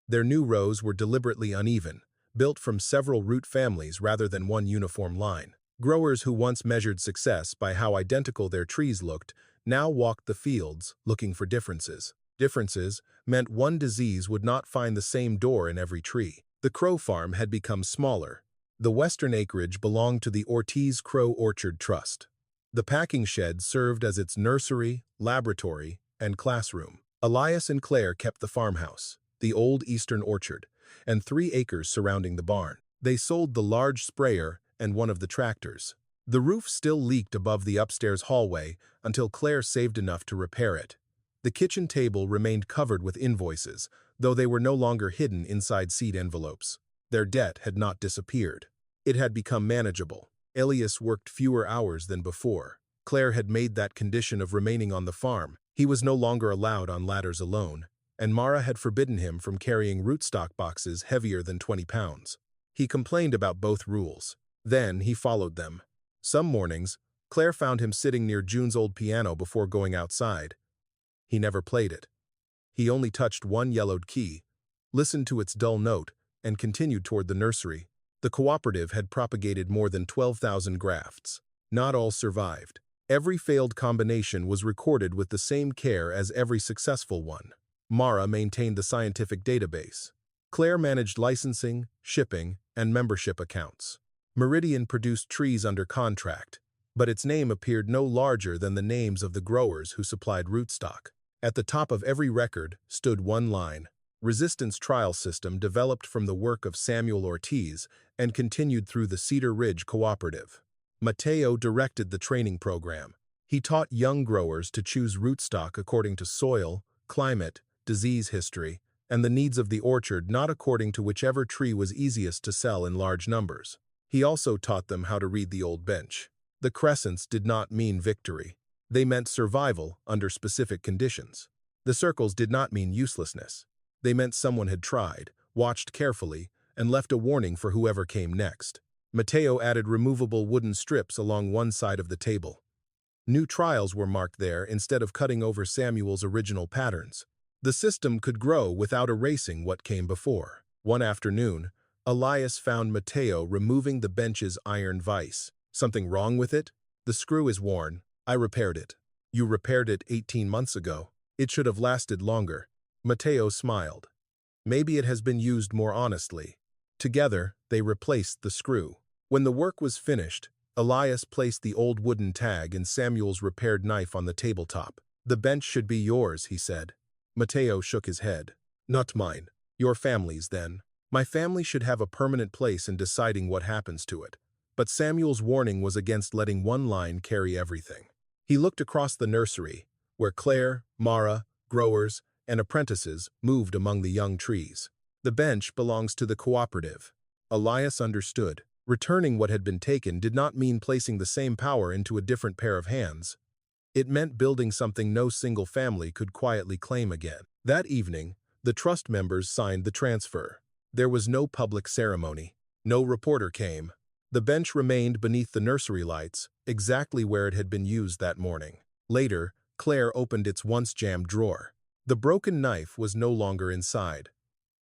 Their new rows were deliberately uneven, built from several root families rather than one uniform line. Growers who once measured success by how identical their trees looked now walked the fields looking for differences. Differences meant one disease would not find the same door in every tree. The crow farm had become smaller. The western acreage belonged to the Ortiz Crow Orchard Trust. The packing shed served as its nursery, laboratory, and classroom. Elias and Claire kept the farmhouse, the old eastern orchard, and 3 acres surrounding the barn. They sold the large sprayer and one of the tractors. The roof still leaked above the upstairs hallway until Claire saved enough to repair it. The kitchen table remained covered with invoices, though they were no longer hidden inside seed envelopes. Their debt had not disappeared. It had become manageable. Elias worked fewer hours than before. Claire had made that condition of remaining on the farm. He was no longer allowed on ladders alone, and Mara had forbidden him from carrying rootstock boxes heavier than 20 pounds. He complained about both rules. Then he followed them. Some mornings, Claire found him sitting near June's old piano before going outside. He never played it. He only touched one yellowed key, listened to its dull note, and continued toward the nursery. The cooperative had propagated more than 12,000 grafts. Not all survived. Every failed combination was recorded with the same care as every successful one. Mara maintained the scientific database. Claire managed licensing, shipping, and membership accounts. Meridian produced trees under contract, but its name appeared no larger than the names of the growers who supplied rootstock. At the top of every record stood one line: Resistance Trial System developed from the work of Samuel Ortiz and continued through the Cedar Ridge Cooperative. Matteo directed the training program. He taught young growers to choose rootstock according to soil, climate, disease history, and the needs of the orchard, not according to whichever tree was easiest to sell in large numbers. He also taught them how to read the old bench. The crescents did not mean victory. They meant survival under specific conditions. The circles did not mean uselessness. They meant someone had tried, watched carefully, and left a warning for whoever came next. Matteo added removable wooden strips along one side of the table. New trials were marked there instead of cutting over Samuel's original patterns. The system could grow without erasing what came before. One afternoon, Elias found Matteo removing the bench's iron vise. "Something wrong with it?" "The screw is worn. I repaired it." "You repaired it 18 months ago. It should have lasted longer." Matteo smiled. "Maybe it has been used more honestly." Together, they replaced the screw. When the work was finished, Elias placed the old wooden tag and Samuel's repaired knife on the tabletop. "The bench should be yours," he said. Matteo shook his head. "Not mine. Your family's, then. My family should have a permanent place in deciding what happens to it." But Samuel's warning was against letting one line carry everything. He looked across the nursery, where Claire, Mara, growers, and apprentices moved among the young trees. "The bench belongs to the cooperative." Elias understood. Returning what had been taken did not mean placing the same power into a different pair of hands. It meant building something no single family could quietly claim again. That evening, the trust members signed the transfer. There was no public ceremony. No reporter came. The bench remained beneath the nursery lights, exactly where it had been used that morning. Later, Claire opened its once jammed drawer. The broken knife was no longer inside.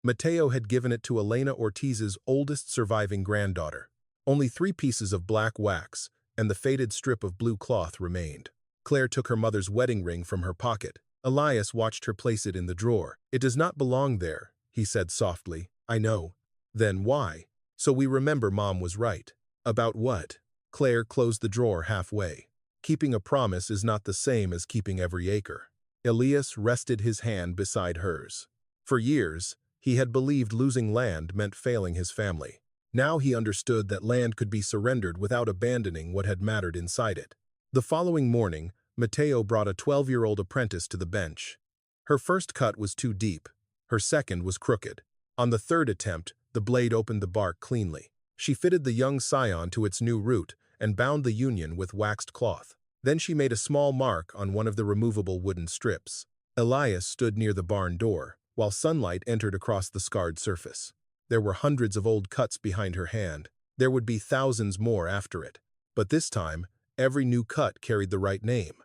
Mateo had given it to Elena Ortiz's oldest surviving granddaughter. Only 3 pieces of black wax and the faded strip of blue cloth remained. Claire took her mother's wedding ring from her pocket. Elias watched her place it in the drawer. "It does not belong there," he said softly. "I know." "Then why?" "So we remember Mom was right." "About what?" Claire closed the drawer halfway. "Keeping a promise is not the same as keeping every acre." Elias rested his hand beside hers. For years, he had believed losing land meant failing his family. Now he understood that land could be surrendered without abandoning what had mattered inside it. The following morning, Mateo brought a 12-year-old apprentice to the bench. Her first cut was too deep. Her second was crooked. On the third attempt, the blade opened the bark cleanly. She fitted the young scion to its new root and bound the union with waxed cloth. Then she made a small mark on one of the removable wooden strips. Elias stood near the barn door, while sunlight entered across the scarred surface. There were hundreds of old cuts behind her hand. There would be thousands more after it. But this time, every new cut carried the right name.